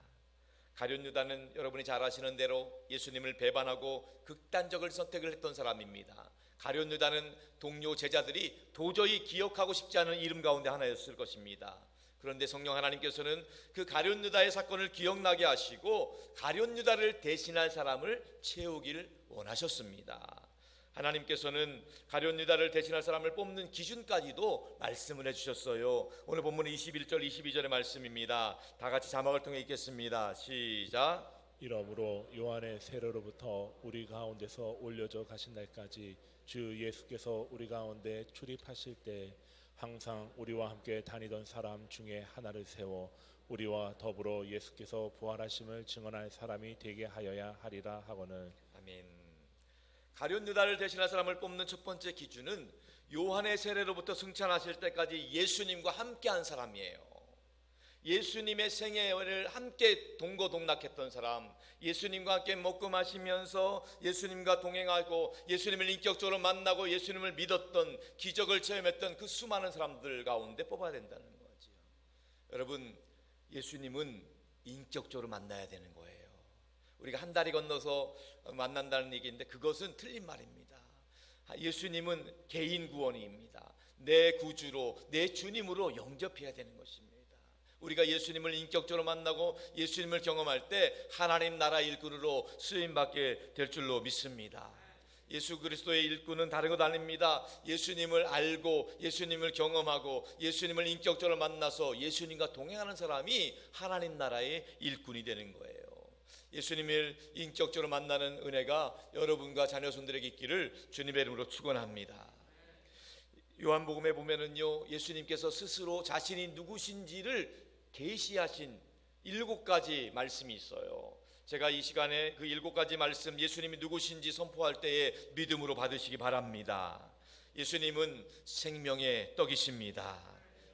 가룟 유다는 여러분이 잘 아시는 대로 예수님을 배반하고 극단적을 선택을 했던 사람입니다. 가룟 유다는 동료 제자들이 도저히 기억하고 싶지 않은 이름 가운데 하나였을 것입니다. 그런데 성령 하나님께서는 그 가룟 유다의 사건을 기억나게 하시고 가룟 유다를 대신할 사람을 채우기를 원하셨습니다. 하나님께서는 가룟 유다를 대신할 사람을 뽑는 기준까지도 말씀을 해주셨어요. 오늘 본문 21절 22절의 말씀입니다. 다 같이 자막을 통해 읽겠습니다. 시작. 이러므로 요한의 세례로부터 우리 가운데서 올려져 가신 날까지 주 예수께서 우리 가운데 출입하실 때 항상 우리와 함께 다니던 사람 중에 하나를 세워 우리와 더불어 예수께서 부활하심을 증언할 사람이 되게 하여야 하리라 하거늘. 아멘. 가룟 유다를 대신할 사람을 뽑는 첫 번째 기준은 요한의 세례로부터 승천하실 때까지 예수님과 함께한 사람이에요. 예수님의 생애를 함께 동거동락했던 사람, 예수님과 함께 먹고 마시면서 예수님과 동행하고 예수님을 인격적으로 만나고 예수님을 믿었던, 기적을 체험했던 그 수많은 사람들 가운데 뽑아야 된다는 거죠. 여러분, 예수님은 인격적으로 만나야 되는 거예요. 우리가 한 다리 건너서 만난다는 얘기인데 그것은 틀린 말입니다. 예수님은 개인 구원입니다. 내 구주로, 내 주님으로 영접해야 되는 것입니다. 우리가 예수님을 인격적으로 만나고 예수님을 경험할 때 하나님 나라 일꾼으로 쓰임받게 될 줄로 믿습니다. 예수 그리스도의 일꾼은 다른 것 아닙니다. 예수님을 알고 예수님을 경험하고 예수님을 인격적으로 만나서 예수님과 동행하는 사람이 하나님 나라의 일꾼이 되는 거예요. 예수님을 인격적으로 만나는 은혜가 여러분과 자녀손들에게 있기를 주님의 이름으로 축원합니다. 요한복음에 보면은요, 예수님께서 스스로 자신이 누구신지를 계시하신 7가지 말씀이 있어요. 제가 이 시간에 그 7가지 말씀, 예수님이 누구신지 선포할 때에 믿음으로 받으시기 바랍니다. 예수님은 생명의 떡이십니다.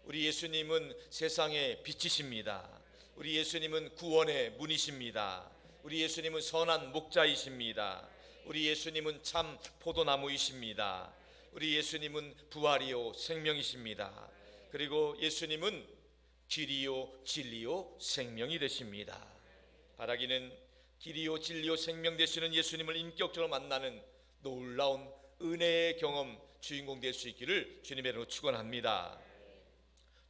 우리 예수님은 세상의 빛이십니다. 우리 예수님은 구원의 문이십니다. 우리 예수님은 선한 목자이십니다. 우리 예수님은 참 포도나무이십니다. 우리 예수님은 부활이요 생명이십니다. 그리고 예수님은 길이요 진리요 생명이 되십니다. 바라기는 길이요 진리요 생명 되시는 예수님을 인격적으로 만나는 놀라운 은혜의 경험 주인공 될 수 있기를 주님의 이름으로 축원합니다.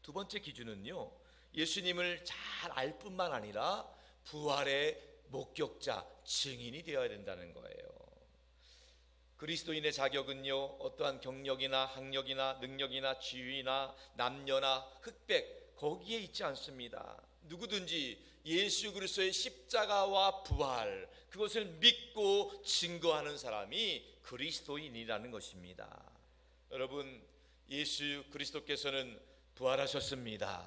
두 번째 기준은요, 예수님을 잘 알 뿐만 아니라 부활의 목격자, 증인이 되어야 된다는 거예요. 그리스도인의 자격은요, 어떠한 경력이나 학력이나 능력이나 지위나 남녀나 흑백 거기에 있지 않습니다. 누구든지 예수 그리스도의 십자가와 부활, 그것을 믿고 증거하는 사람이 그리스도인이라는 것입니다. 여러분, 예수 그리스도께서는 부활하셨습니다.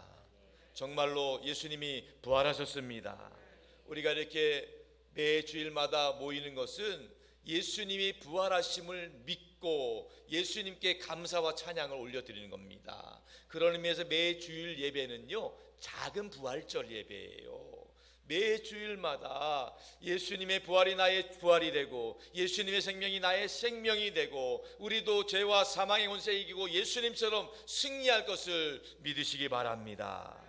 정말로 예수님이 부활하셨습니다. 우리가 이렇게 매 주일마다 모이는 것은 예수님이 부활하심을 믿고 예수님께 감사와 찬양을 올려드리는 겁니다. 그런 의미에서 매 주일 예배는요, 작은 부활절 예배예요. 매 주일마다 예수님의 부활이 나의 부활이 되고 예수님의 생명이 나의 생명이 되고 우리도 죄와 사망의 권세 이기고 예수님처럼 승리할 것을 믿으시기 바랍니다.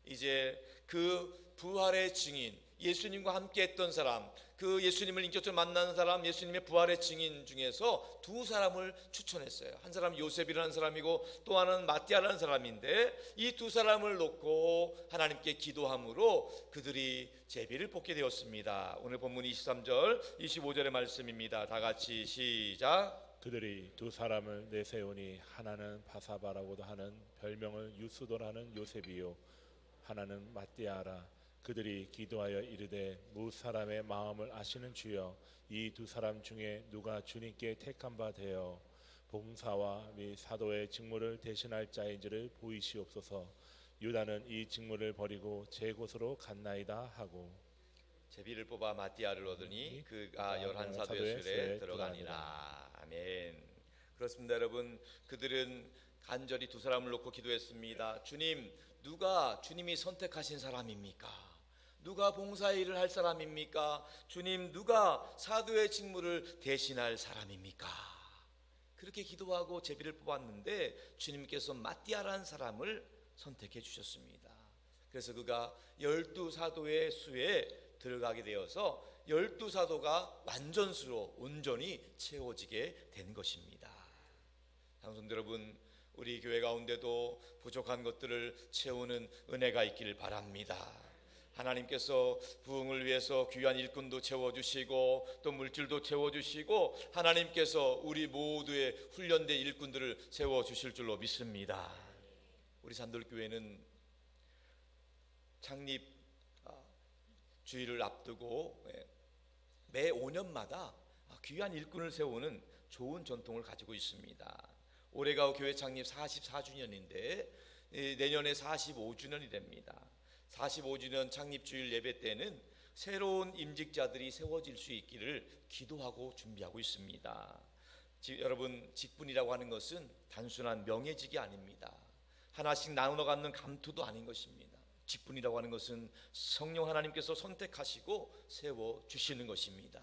이제 그 부활의 증인, 예수님과 함께 했던 사람, 그 예수님을 인격적으로 만나는 사람, 예수님의 부활의 증인 중에서 두 사람을 추천했어요. 한 사람은 요셉이라는 사람이고 또 하나는 마띠아라는 사람인데 이 두 사람을 놓고 하나님께 기도함으로 그들이 제비를 뽑게 되었습니다. 오늘 본문 23절 25절의 말씀입니다. 다 같이 시작. 그들이 두 사람을 내세우니 하나는 바사바라고도 하는 별명을 유스도라는 요셉이요 하나는 마띠아라. 그들이 기도하여 이르되 무 사람의 마음을 아시는 주여, 이 두 사람 중에 누가 주님께 택한 바 되어 봉사와 및 사도의 직무를 대신할 자인지를 보이시옵소서. 유다는 이 직무를 버리고 제 곳으로 갔나이다 하고. 제비를 뽑아 마띠아를 얻으니 그가 11사도의 수에 들어가니라. 아멘. 그렇습니다. 여러분, 그들은 간절히 두 사람을 놓고 기도했습니다. 주님, 누가 주님이 선택하신 사람입니까? 누가 봉사의 일을 할 사람입니까? 주님, 누가 사도의 직무를 대신할 사람입니까? 그렇게 기도하고 제비를 뽑았는데 주님께서 마띠아라는 사람을 선택해 주셨습니다. 그래서 그가 12사도의 수에 들어가게 되어서 12사도가 완전수로 온전히 채워지게 된 것입니다. 장성도 여러분, 우리 교회 가운데도 부족한 것들을 채우는 은혜가 있기를 바랍니다. 하나님께서 부흥을 위해서 귀한 일꾼도 채워주시고 또 물질도 채워주시고 하나님께서 우리 모두의 훈련된 일꾼들을 세워주실 줄로 믿습니다. 우리 산돌교회는 창립 주일을 앞두고 매 5년마다 귀한 일꾼을 세우는 좋은 전통을 가지고 있습니다. 올해가 교회 창립 44주년인데 내년에 45주년이 됩니다. 45주년 창립주일 예배 때는 새로운 임직자들이 세워질 수 있기를 기도하고 준비하고 있습니다. 여러분, 직분이라고 하는 것은 단순한 명예직이 아닙니다. 하나씩 나누어 갖는 감투도 아닌 것입니다. 직분이라고 하는 것은 성령 하나님께서 선택하시고 세워주시는 것입니다.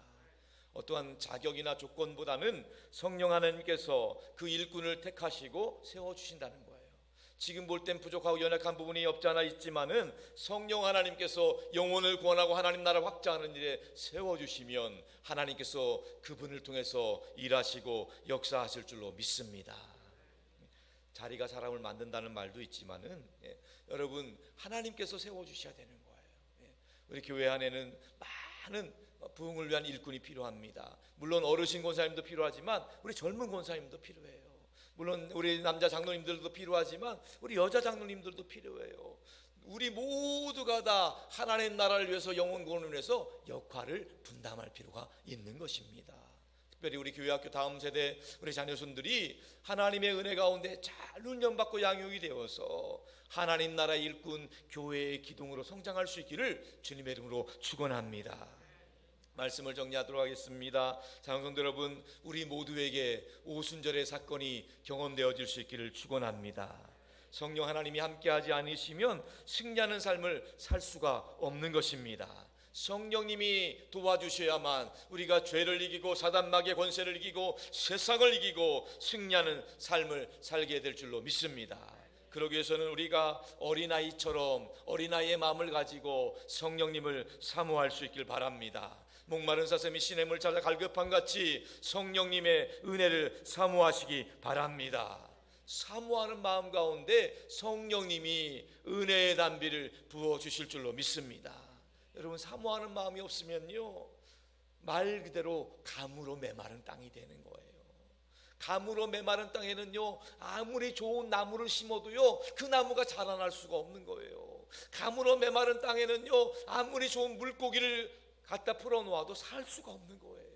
어떠한 자격이나 조건보다는 성령 하나님께서 그 일꾼을 택하시고 세워주신다는 거예요. 지금 볼 땐 부족하고 연약한 부분이 없지 않아 있지만은 성령 하나님께서 영혼을 구원하고 하나님 나라 확장하는 일에 세워주시면 하나님께서 그분을 통해서 일하시고 역사하실 줄로 믿습니다. 자리가 사람을 만든다는 말도 있지만은 여러분, 하나님께서 세워주셔야 되는 거예요. 우리 교회 안에는 많은 부흥을 위한 일꾼이 필요합니다. 물론 어르신 권사님도 필요하지만 우리 젊은 권사님도 필요해요. 물론 우리 남자 장로님들도 필요하지만 우리 여자 장로님들도 필요해요. 우리 모두가 다 하나님 나라를 위해서 영혼 구원을 위해서 역할을 분담할 필요가 있는 것입니다. 특별히 우리 교회학교 다음 세대 우리 자녀손들이 하나님의 은혜 가운데 잘 훈련받고 양육이 되어서 하나님 나라 일꾼 교회의 기둥으로 성장할 수 있기를 주님의 이름으로 축원합니다. 말씀을 정리하도록 하겠습니다. 장성도 여러분, 우리 모두에게 오순절의 사건이 경험되어질 수 있기를 축원합니다. 성령 하나님이 함께하지 않으시면 승리하는 삶을 살 수가 없는 것입니다. 성령님이 도와주셔야만 우리가 죄를 이기고 사단마귀의 권세를 이기고 세상을 이기고 승리하는 삶을 살게 될 줄로 믿습니다. 그러기 위해서는 우리가 어린아이처럼 어린아이의 마음을 가지고 성령님을 사모할 수 있길 바랍니다. 목마른 사슴이 시냇물 찾아 갈급함같이 성령님의 은혜를 사모하시기 바랍니다. 사모하는 마음 가운데 성령님이 은혜의 단비를 부어주실 줄로 믿습니다. 여러분, 사모하는 마음이 없으면요, 말 그대로 감으로 메마른 땅이 되는 거예요. 감으로 메마른 땅에는요, 아무리 좋은 나무를 심어도요, 그 나무가 자라날 수가 없는 거예요. 감으로 메마른 땅에는요, 아무리 좋은 물고기를 갖다 풀어놓아도 살 수가 없는 거예요.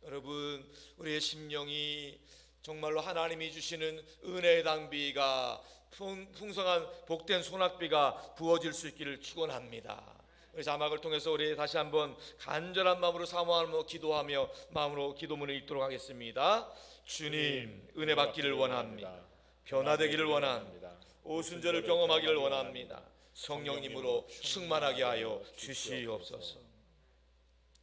여러분, 우리의 심령이 정말로 하나님이 주시는 은혜의 당비가 풍성한 복된 소낙비가 부어질 수 있기를 축원합니다. 우리 자막을 통해서 우리 다시 한번 간절한 마음으로 사모하며 기도하며 마음으로 기도문을 읽도록 하겠습니다. 주님, 은혜 받기를 원합니다. 변화되기를 원합니다. 오순절을 경험하기를 원합니다. 성령님으로 충만하게 하여 주시옵소서.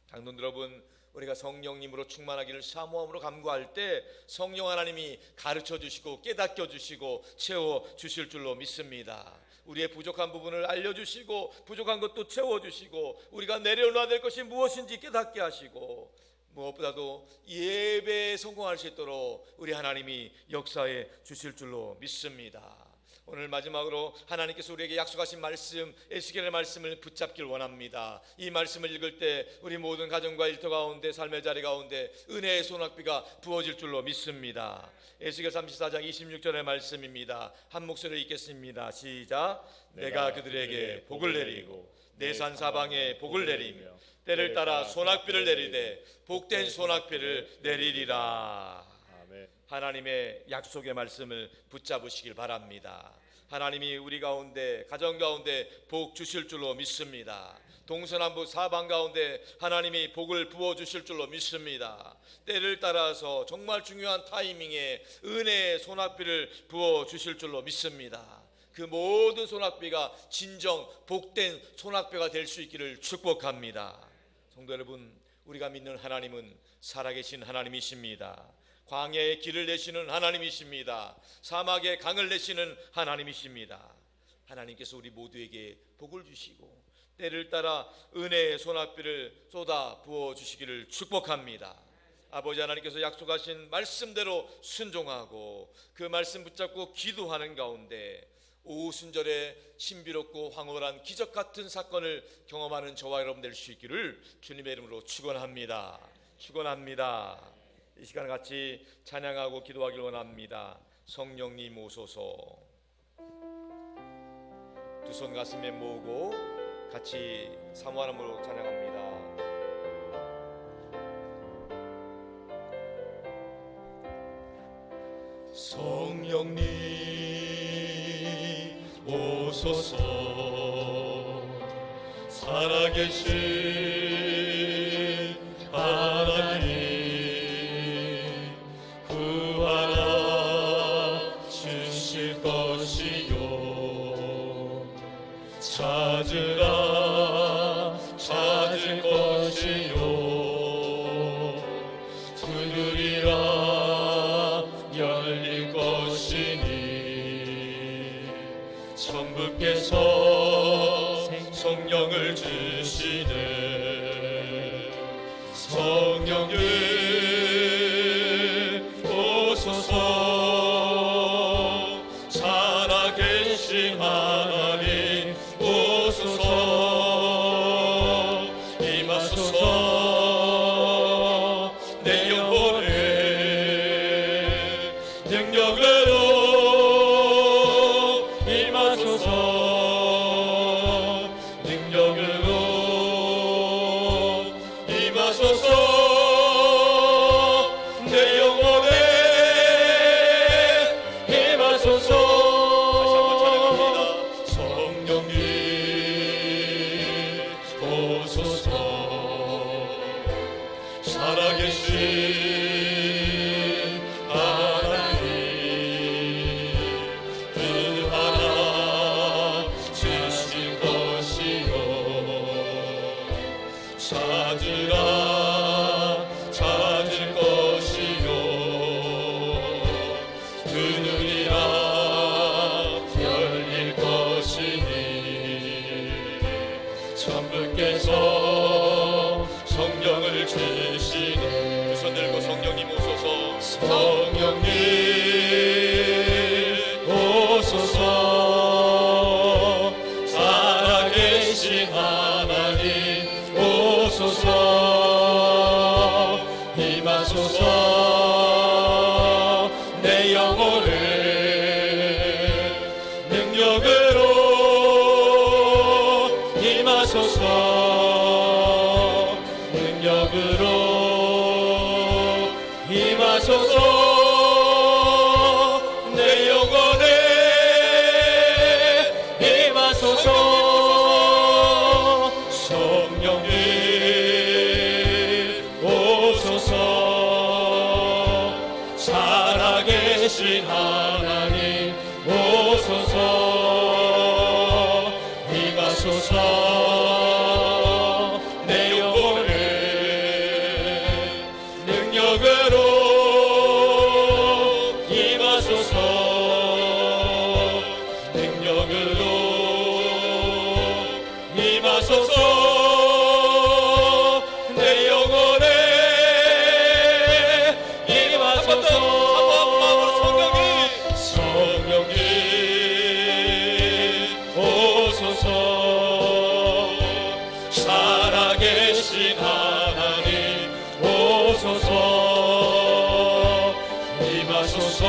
장로들 여러분, 우리가 성령님으로 충만하기를 사모함으로 간구할 때 성령 하나님이 가르쳐 주시고 깨닫게 주시고 채워 주실 줄로 믿습니다. 우리의 부족한 부분을 알려주시고 부족한 것도 채워주시고 우리가 내려놔야 될 것이 무엇인지 깨닫게 하시고 무엇보다도 예배에 성공할 수 있도록 우리 하나님이 역사해 주실 줄로 믿습니다. 오늘 마지막으로 하나님께서 우리에게 약속하신 말씀, 에스겔의 말씀을 붙잡길 원합니다. 이 말씀을 읽을 때 우리 모든 가정과 일터 가운데 삶의 자리 가운데 은혜의 소낙비가 부어질 줄로 믿습니다. 에스겔 34장 26절의 말씀입니다. 한 목소리로 읽겠습니다. 시작. 내가 그들에게 복을 내리고 내 산 사방에 복을 내리며 때를 따라 소낙비를 내리되 복된 소낙비를 내리리라. 하나님의 약속의 말씀을 붙잡으시길 바랍니다. 하나님이 우리 가운데 가정 가운데 복 주실 줄로 믿습니다. 동서남북 사방 가운데 하나님이 복을 부어주실 줄로 믿습니다. 때를 따라서 정말 중요한 타이밍에 은혜의 소낙비를 부어주실 줄로 믿습니다. 그 모든 소낙비가 진정 복된 소낙비가 될 수 있기를 축복합니다. 성도 여러분, 우리가 믿는 하나님은 살아계신 하나님이십니다. 광야의 길을 내시는 하나님이십니다. 사막의 강을 내시는 하나님이십니다. 하나님께서 우리 모두에게 복을 주시고 때를 따라 은혜의 소낙비를 쏟아 부어 주시기를 축복합니다. 아버지 하나님께서 약속하신 말씀대로 순종하고 그 말씀 붙잡고 기도하는 가운데 오순절에 신비롭고 황홀한 기적 같은 사건을 경험하는 저와 여러분 될 수 있기를 주님의 이름으로 축원합니다. 축원합니다. 이 시간 같이 찬양하고 기도하기를 원합니다. 성령님 오소서. 두 손 가슴에 모으고 같이 사모하는으로 찬양합니다. 성령님 오소서. 살아계신 하나님 구하라 주실 것이요 찾으라 찾을 것이요 두드리라 열릴 것이니 천부께서 성령을 주시네. 성령님 오소서. 살아계신 하나님 오소서. 임하소서. 내 영혼을 능력으로 임하소서. 능력으로 임하소서. 내 영혼에 임하소서. 성령님 오소서. 살아계신 하나님 그 하나 주실 것이요 찾으라 찾을 것이요 두드리라 열릴 것이니 천부께서 성령을 주시네. 두 손 들고 성령님 오소서. 성령님 오소서. 살아계신 하나님 오소서. 임하소서. 내 영혼을 능력으로 임하소서. 능력으로 임하소서. 내 영혼에 임하소서. 성령님 오소서. 살아계신 하나님 오소서. 임하소서. 내 영혼을 능력으로 임하소서. 능력으로 임하소서. 내 영혼에 임하소서. 성령님 오소서. 살아계신 하나님 오소서. 임하소서.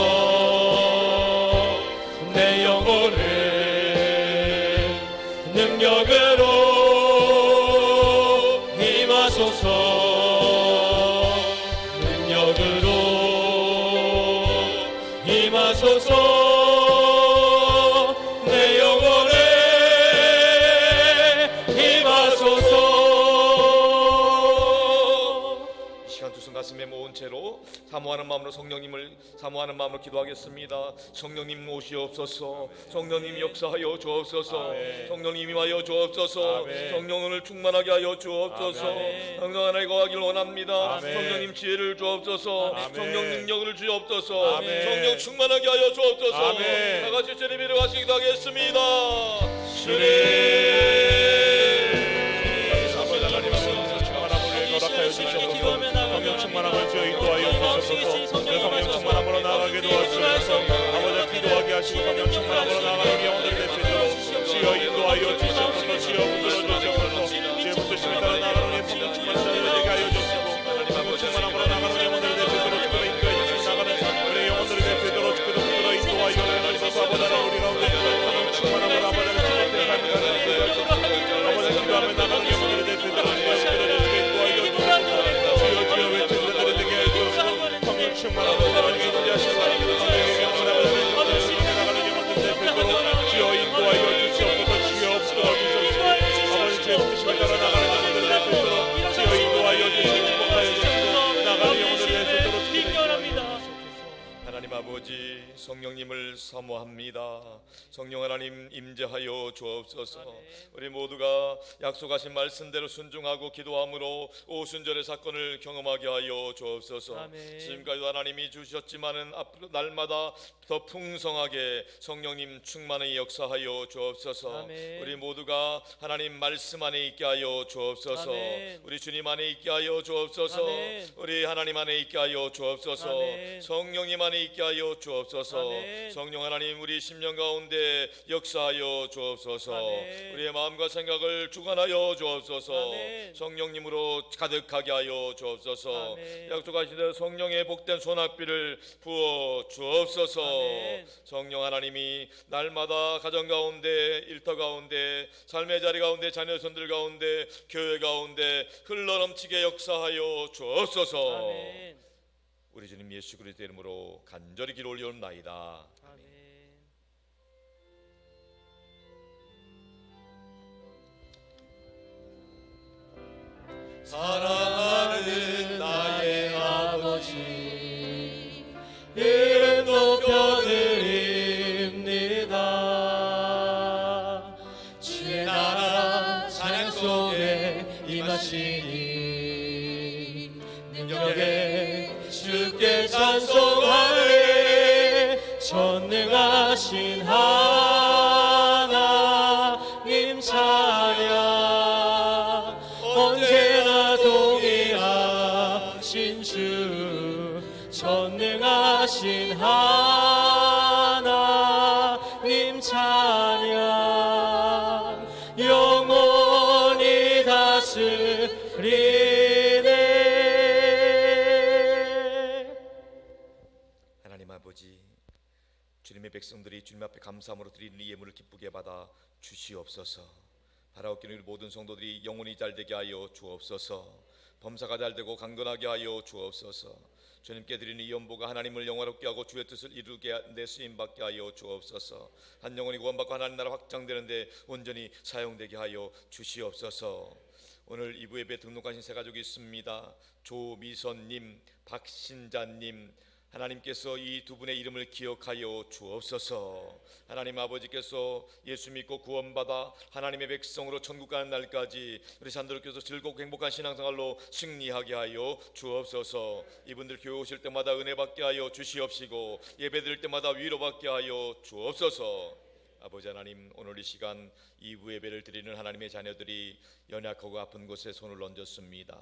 내 영혼을 능력으로 사모하는 마음으로 성령님을 사모하는 마음으로 기도하겠습니다. 성령님 오시옵소서. 성령님 역사하여 주옵소서. 성령님 임하여 주옵소서. 성령을 충만하게 하여 주옵소서. 성령 하나님 거하길 원합니다. 성령님 지혜를 주옵소서. 성령 능력을 주옵소서. 성령 충만하게 하여 주옵소서. 다 같이 주님 이름 하시 기도하겠습니다. 주님 허락하여 주시옵소서. 성령 충만함을 주여 인도하여 주옵소서. 성령 충만함으로 나아가게 도와주옵소서. 아버지 기도하게 하시고 성령 충만함으로 나아가는 영혼들 될 수 있도록 주여 인도하여 주시옵소서. 주여 붙들어 주시옵소서. 주여 붙드심에 따라 나아가는 성령 충만한 자들 되게 하여 주시옵소서. 성령 충만함으로 나아가는 영혼들 될 수 있도록 주여 인도하여 주시고 나가는 우리 영혼들이 될 수 있도록 주여 붙들어 인도하여 주시옵소서. 아버지 우리 가운데 성령 충만함으로 아버지 주님의 삶을 가는 아버지 기도하며 나가는 영혼들이 될 수 있도록 주여 붙들어 주시고 인도하여 주여 외친 자들이 되게 하여 주옵소서. 성령 충만함으로 사랑에 인도하시고 성령의 영혼을 아버지 나가는 영혼들 될 수 있도록 주여 인도하여 주시옵소서. 주여 붙들어 주시옵소서. 아버지 주의 뜻심에 따라 나가는 영혼들 될 수 있도록 주여 인도하여 주시고 복하여 주시고 나가는 영혼들 될 수 있도록 주여 인도하여 주시옵소서. 하나님 아버지 성령님을 사모합니다. 성령 하나님 임재하여 주옵소서. 우리 모두가 약속하신 말씀대로 순종하고 기도함으로 오순절의 사건을 경험하게 하여 주옵소서. 지금까지도 하나님이 주셨지만은 앞으로 날마다 더 풍성하게 성령님 충만히 역사하여 주옵소서. 우리 모두가 하나님 말씀 안에 있게 하여 주옵소서. 우리 주님 안에 있게 하여 주옵소서. 우리 하나님 안에 있게 하여 주옵소서. 성령님 안에 있게 하여 주옵소서. 성령 하나님 우리 심령 가운데 역사하여 주옵소서. 우리의 마음과 생각을 주관하여 주옵소서. 성령님으로 가득하게 하여 주옵소서. 약속하신 대로 성령의 복된 소낙비를 부어 주옵소서. 성령 하나님이 날마다 가정 가운데 일터 가운데 삶의 자리 가운데 자녀손들 가운데 교회 가운데 흘러넘치게 역사하여 주옵소서. 우리 주님 예수 그리스도의 이름으로 간절히 기도 올려옵나이다. 사랑하는 나의 아버지 이름 높여드립니다. 주의 나라 찬양 속에 임하시니 능력에 주께 찬송하네. 전능하신 하나님 찬양 언제나 동일하신 주 전능하신 하나님 찬양 영원히 다스리네. 하나님 아버지 주님의 백성들이 주님 앞에 감사함으로 드리는 이 예물을 기쁘게 받아 주시옵소서. 바라옵기는 우리 모든 성도들이 영혼이 잘되게 하여 주옵소서. 범사가 잘되고 강건하게 하여 주옵소서. 주님께 드리는 이 연보가 하나님을 영화롭게 하고 주의 뜻을 이루게 내 쓰임받게 하여 주옵소서. 한 영혼이 구원받고 하나님 나라 확장되는데 온전히 사용되게 하여 주시옵소서. 오늘 2부 예배 등록하신 세 가족이 있습니다. 조미선님, 박신자님, 하나님께서 이 두 분의 이름을 기억하여 주옵소서. 하나님 아버지께서 예수 믿고 구원받아 하나님의 백성으로 천국 가는 날까지 우리 산도로께서 즐겁고 행복한 신앙생활로 승리하게 하여 주옵소서. 이분들 교회 오실 때마다 은혜 받게 하여 주시옵시고 예배 드릴 때마다 위로받게 하여 주옵소서. 아버지 하나님 오늘 이 시간 2부 예배를 드리는 하나님의 자녀들이 연약하고 아픈 곳에 손을 얹었습니다.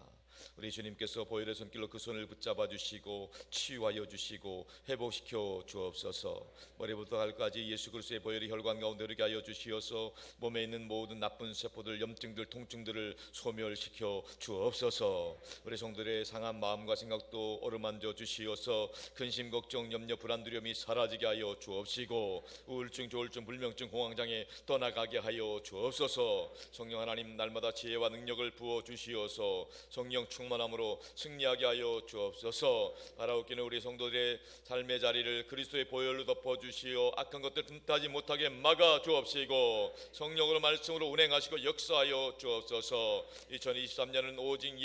우리 주님께서 보혈의 손길로 그 손을 붙잡아 주시고 치유하여 주시고 회복시켜 주옵소서. 머리부터 발까지 예수 그리스도의 보혈이 혈관 가운데 흐르게 하여 주시어서 몸에 있는 모든 나쁜 세포들, 염증들, 통증들을 소멸시켜 주옵소서. 우리 성도들의 상한 마음과 생각도 어루만져 주시어서 근심, 걱정, 염려, 불안, 두려움이 사라지게 하여 주옵시고 우울증, 조울증, 불면증, 공황장애 떠나가게 하여 주옵소서. 성령 하나님 날마다 지혜와 능력을 부어 주시어서 성령 성령 충만함으로 승리하게 하여 주옵소서. 바라옵기는 우리 성도들의 삶의 자리를 그리스도의 보혈로 덮어주시어 악한 것들 틈타지 못하게 막아 주옵시고 성령으로 말씀으로 운행하시고 역사하여 주옵소서. 2023년은 오직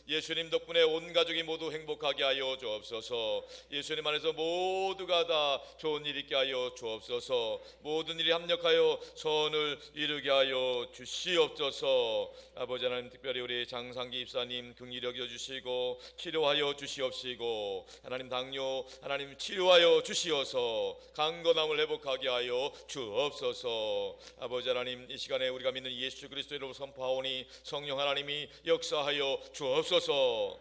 예수님 덕분에 온 가족이 모두 행복하게 하여 주옵소서. 예수님 안에서 모두가 다 좋은 일 있게 하여 주옵소서. 모든 일이 합력하여 선을 이루게 하여 주시옵소서. 아버지 하나님, 특별히 우리 장상기 입사님 긍휼히 여겨 주시고 치료하여 주시옵시고, 하나님 당뇨 하나님 치료하여 주시어서 강건함을 회복하게 하여 주옵소서. 아버지 하나님, 이 시간에 우리가 믿는 예수 그리스도 이름으로 선포하오니 성령 하나님이 역사하여 주옵소서.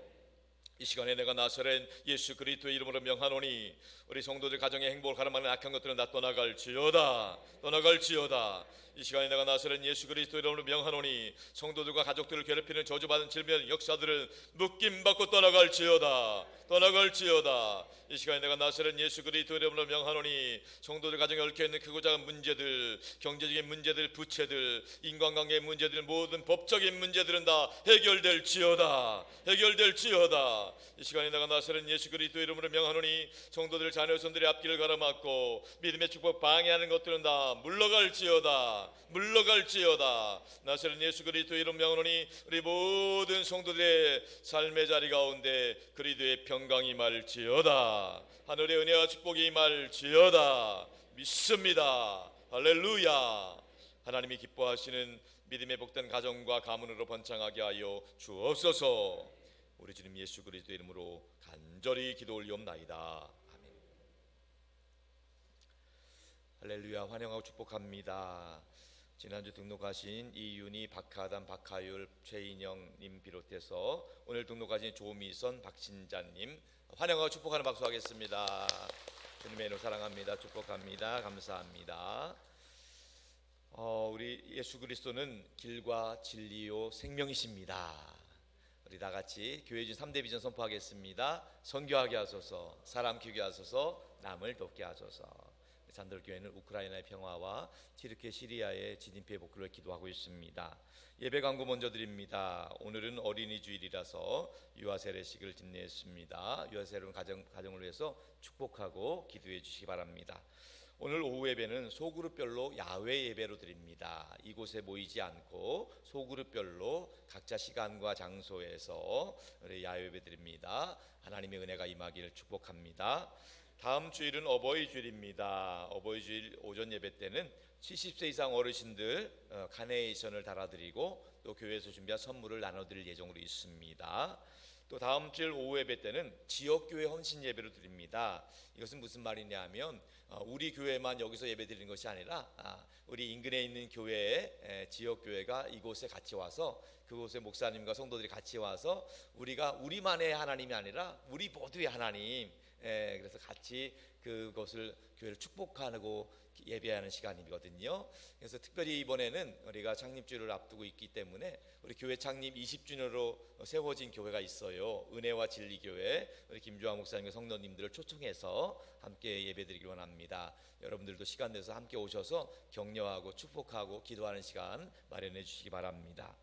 이 시간에 내가 나사렛 예수 그리스도의 이름으로 명하노니 우리 성도들 가정의 행복을 가름하는 악한 것들은 다 떠나갈지어다. 이 시간에 내가 나사렛 예수 그리스도 이름으로 명하노니 성도들과 가족들을 괴롭히는 저주받은 질병 역사들은 묶임받고 떠나갈지어다. 이 시간에 내가 나사렛 예수 그리스도 이름으로 명하노니 성도들 가정에 얽혀있는 크고 작은 문제들, 경제적인 문제들, 부채들, 인간관계의 문제들, 모든 법적인 문제들은 다 해결될지어다. 이 시간에 내가 나사렛 예수 그리스도 이름으로 명하노니 성도들 자녀손들의 앞길을 가로막고 믿음의 축복 방해하는 것들은 다 물러갈지어다. 나사렛 예수 그리스도 이름 명하노니 우리 모든 성도들의 삶의 자리 가운데 그리스도의 평강이 임할지어다. 하늘의 은혜와 축복이 임할지어다. 믿습니다. 할렐루야. 하나님이 기뻐하시는 믿음의 복된 가정과 가문으로 번창하게 하여 주옵소서. 우리 주님 예수 그리스도 이름으로 간절히 기도 올리옵나이다. 아멘. 할렐루야. 환영하고 축복합니다. 지난주 등록하신 이윤희, 박하단, 박하율, 최인영님 비롯해서 오늘 등록하신 조미선, 박신자님 환영하고 축복하는 박수 하겠습니다. 주님의 이름 사랑합니다. 축복합니다. 감사합니다. 우리 예수 그리스도는 길과 진리요 생명이십니다. 우리 다 같이 교회 중 3대 비전 선포하겠습니다. 선교하게 하소서, 사람 키우게 하소서, 남을 돕게 하소서. 산돌교회는 우크라이나의 평화와 튀르키예 시리아의 진인피의 복구를 기도하고 있습니다. 예배 광고 먼저 드립니다. 오늘은 어린이 주일이라서 유아 세례식을 진행했습니다. 유아 세례는 가정을 위해서 축복하고 기도해 주시기 바랍니다. 오늘 오후 예배는 소그룹별로 야외 예배로 드립니다. 이곳에 모이지 않고 소그룹별로 각자 시간과 장소에서 우리 야외 예배 드립니다. 하나님의 은혜가 임하기를 축복합니다. 다음 주일은 어버이 주일입니다. 어버이 주일 오전 예배 때는 70세 이상 어르신들 카네이션을 달아드리고 또 교회에서 준비한 선물을 나눠드릴 예정으로 있습니다. 또 다음 주일 오후 예배 때는 지역교회 헌신 예배를 드립니다. 이것은 무슨 말이냐 하면 우리 교회만 여기서 예배 드리는 것이 아니라 우리 인근에 있는 교회에 지역교회가 이곳에 같이 와서 그곳의 목사님과 성도들이 같이 와서 우리가 우리만의 하나님이 아니라 우리 모두의 하나님, 그래서 같이 그것을 교회를 축복하고 예배하는 시간이거든요. 그래서 특별히 이번에는 우리가 창립주를 앞두고 있기 때문에 우리 교회 창립 20주년으로 세워진 교회가 있어요. 은혜와 진리교회, 우리 김주환 목사님과 성도님들을 초청해서 함께 예배드리기 원합니다. 여러분들도 시간 내서 함께 오셔서 격려하고 축복하고 기도하는 시간 마련해 주시기 바랍니다.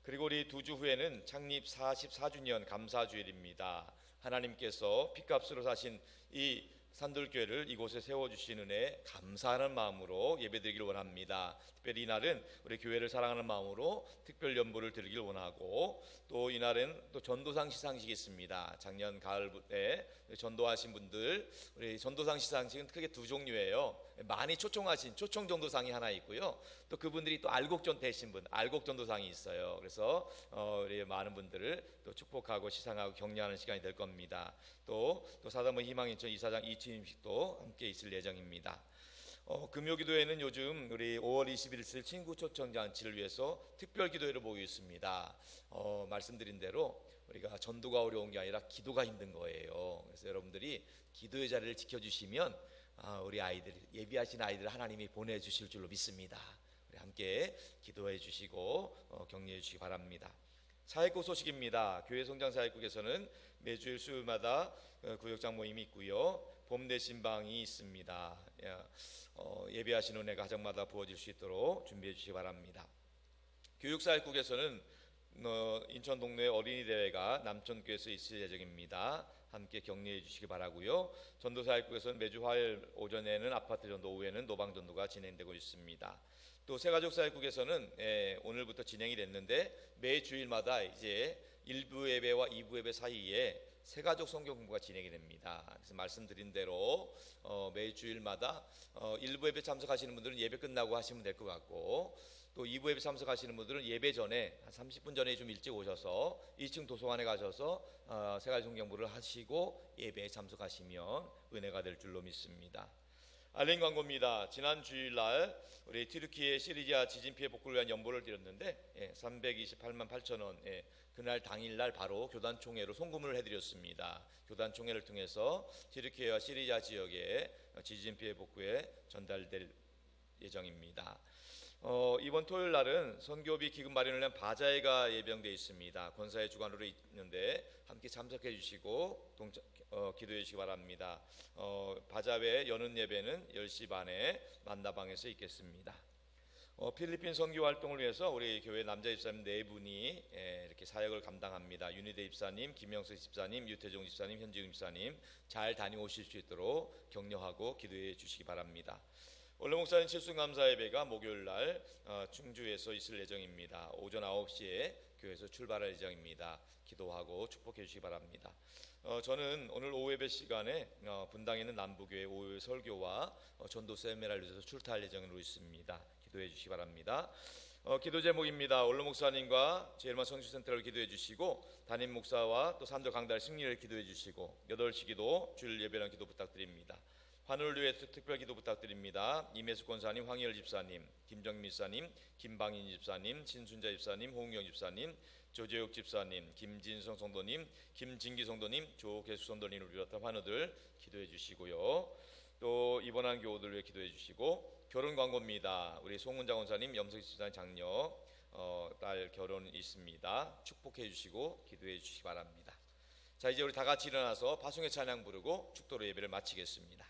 그리고 우리 2주 후에는 창립 44주년 감사주일입니다. 하나님께서 핏값으로 사신 이 산돌교회를 이곳에 세워주신 은혜 감사하는 마음으로 예배드리길 원합니다. 특별히 이날은 우리 교회를 사랑하는 마음으로 특별 연보를 드리길 원하고, 또 이날은 또 전도상 시상식이 있습니다. 작년 가을에 전도하신 분들, 우리 전도상 시상식은 크게 두 종류예요. 많이 초청하신 초청 전도상이 하나 있고요, 또 그분들이 또 알곡전 되신 분, 알곡 전도상이 있어요. 그래서 우리 많은 분들을 또 축복하고 시상하고 격려하는 시간이 될 겁니다. 또 사담은 희망인천 이사장 이취임식도 함께 있을 예정입니다. 금요기도에는 요즘 우리 5월 21일 친구 초청 잔치를 위해서 특별 기도회를 모이고 있습니다. 말씀드린 대로 우리가 전도가 어려운 게 아니라 기도가 힘든 거예요. 그래서 여러분들이 기도의 자리를 지켜주시면 우리 아이들, 예비하신 아이들을 하나님이 보내주실 줄로 믿습니다. 우리 함께 기도해 주시고 격려해 주시기 바랍니다. 사역국 소식입니다. 교회 성장 사역국에서는 매주일 수요일마다 구역장 모임이 있고요, 봄 내신방이 있습니다. 예배하시는 은혜가 가정마다 부어질 수 있도록 준비해 주시기 바랍니다. 교육사역국에서는 인천 동네 어린이 대회가 남천교에서 있을 예정입니다. 함께 격려해 주시기 바라고요. 전도사역국에서는 매주 화요일 오전에는 아파트 전도, 오후에는 노방 전도가 진행되고 있습니다. 또 새가족 사역국에서는 오늘부터 진행이 됐는데 매 주일마다 이제 1부 예배와 2부 예배 사이에 새가족 성경 공부가 진행이 됩니다. 그래서 말씀드린 대로 매 주일마다 1부 예배 참석하시는 분들은 예배 끝나고 하시면 될 것 같고, 또 2부 예배 참석하시는 분들은 예배 전에 한 30분 전에 좀 일찍 오셔서 2층 도서관에 가셔서 새가족 성경 공부를 하시고 예배에 참석하시면 은혜가 될 줄로 믿습니다. 알림 광고입니다. 지난 주일날 우리 튀르키예 시리아 지진 피해 복구를 위한 연보를 드렸는데 328만 8천 원, 그날 당일날 바로 교단 총회로 송금을 해드렸습니다. 교단 총회를 통해서 튀르키예와 시리아 지역에 지진 피해 복구에 전달될 예정입니다. 이번 토요일 날은 선교비 기금 마련을 위한 바자회가 예정되어 있습니다. 권사의 주관으로 있는데 함께 참석해 주시고 기도해 주시기 바랍니다. 바자회 여는 예배는 10시 반에 만나방에서 있겠습니다. 필리핀 선교 활동을 위해서 우리 교회 남자 집사님 4분이 이렇게 사역을 감당합니다. 윤희대 집사님, 김영석 집사님, 유태종 집사님, 현지웅 집사님 잘 다녀오실 수 있도록 격려하고 기도해 주시기 바랍니다. 원로 목사님 칠순감사 예배가 목요일 날 충주에서 있을 예정입니다. 오전 9시에 교회에서 출발할 예정입니다. 기도하고 축복해 주시기 바랍니다. 저는 오늘 오후 예배 시간에 분당에 있는 남부교회 오후 설교와 전도 세미나를 위해서 출타할 예정으로 있습니다. 기도해 주시기 바랍니다. 기도 제목입니다. 원로 목사님과 제일만 성주센터를 기도해 주시고, 담임 목사와 또 산도 강달 승리를 기도해 주시고, 8시 기도 주일 예배랑 기도 부탁드립니다. 환우를 위해 특별 기도 부탁드립니다. 임혜숙 권사님, 황희열 집사님, 김정미 집사님, 김방인 집사님, 신순자 집사님, 홍영 집사님, 조재욱 집사님, 김진성 성도님, 김진기 성도님, 조계수 성도님을 비롯한 환우들 기도해 주시고요. 또 입원한 교우들 위해 기도해 주시고, 결혼 광고입니다. 우리 송은자 권사님, 염석 집사님 장녀 딸 결혼 있습니다. 축복해 주시고 기도해 주시기 바랍니다. 자, 이제 우리 다 같이 일어나서 파송의 찬양 부르고 축도로 예배를 마치겠습니다.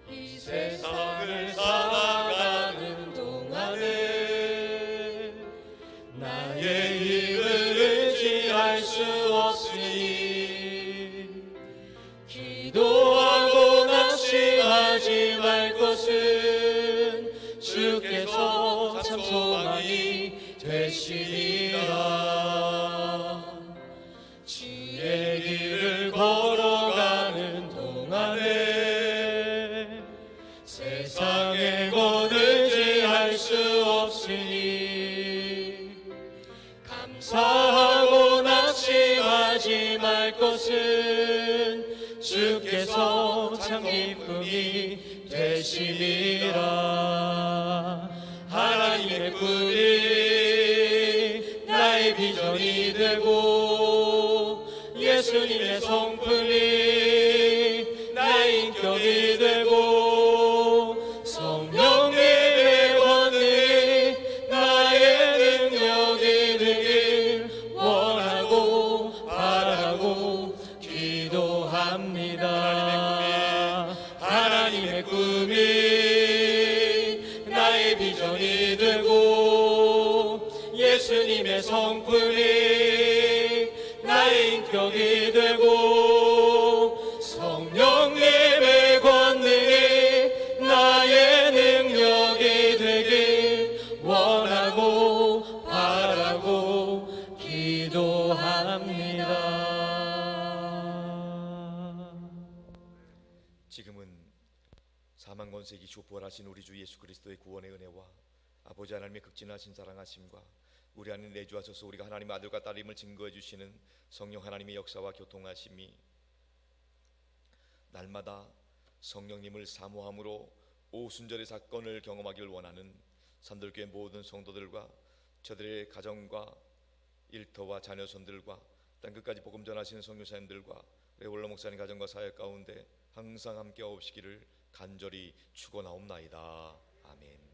이 세상을 살아가는 동안에 나의 힘을 의지할 수 없으니 기도하고 낙심하지 말 것은 주께서 참 소망이 되시리라. 주의 길을 걸어가는 동안에 세상의 것 의지할 수 없으니 감사하고 낙심하지 말 것은 주께서 참 기쁨이 되시리라. 하나님의 꿈이 나의 비전이 되고 예수님의 성품이 나의 인격이 되고 성령님의 권능이 나의 능력이 되길 원하고 바라고 기도합니다. 하나님의 꿈이 나의 비전이 되고 예수님의 성품이 나의 인격이 되고 성령님의 권능이 나의 능력이 되길 원하고 바라고 기도합니다. 지금은 사망 권세기 주부활하신 우리 주 예수 그리스도의 구원의 은혜와 아버지 하나님의 극진하신 사랑하심과 우리 안에 내주하셔서 우리가 하나님의 아들과 딸임을 증거해 주시는 성령 하나님의 역사와 교통하심이 날마다 성령님을 사모함으로 오순절의 사건을 경험하기를 원하는 산돌교회 모든 성도들과 저들의 가정과 일터와 자녀손들과 땅끝까지 복음 전하시는 선교사님들과 원로 목사님 가정과 사역 가운데 항상 함께 하옵시기를 간절히 축원하옵나이다. 아멘.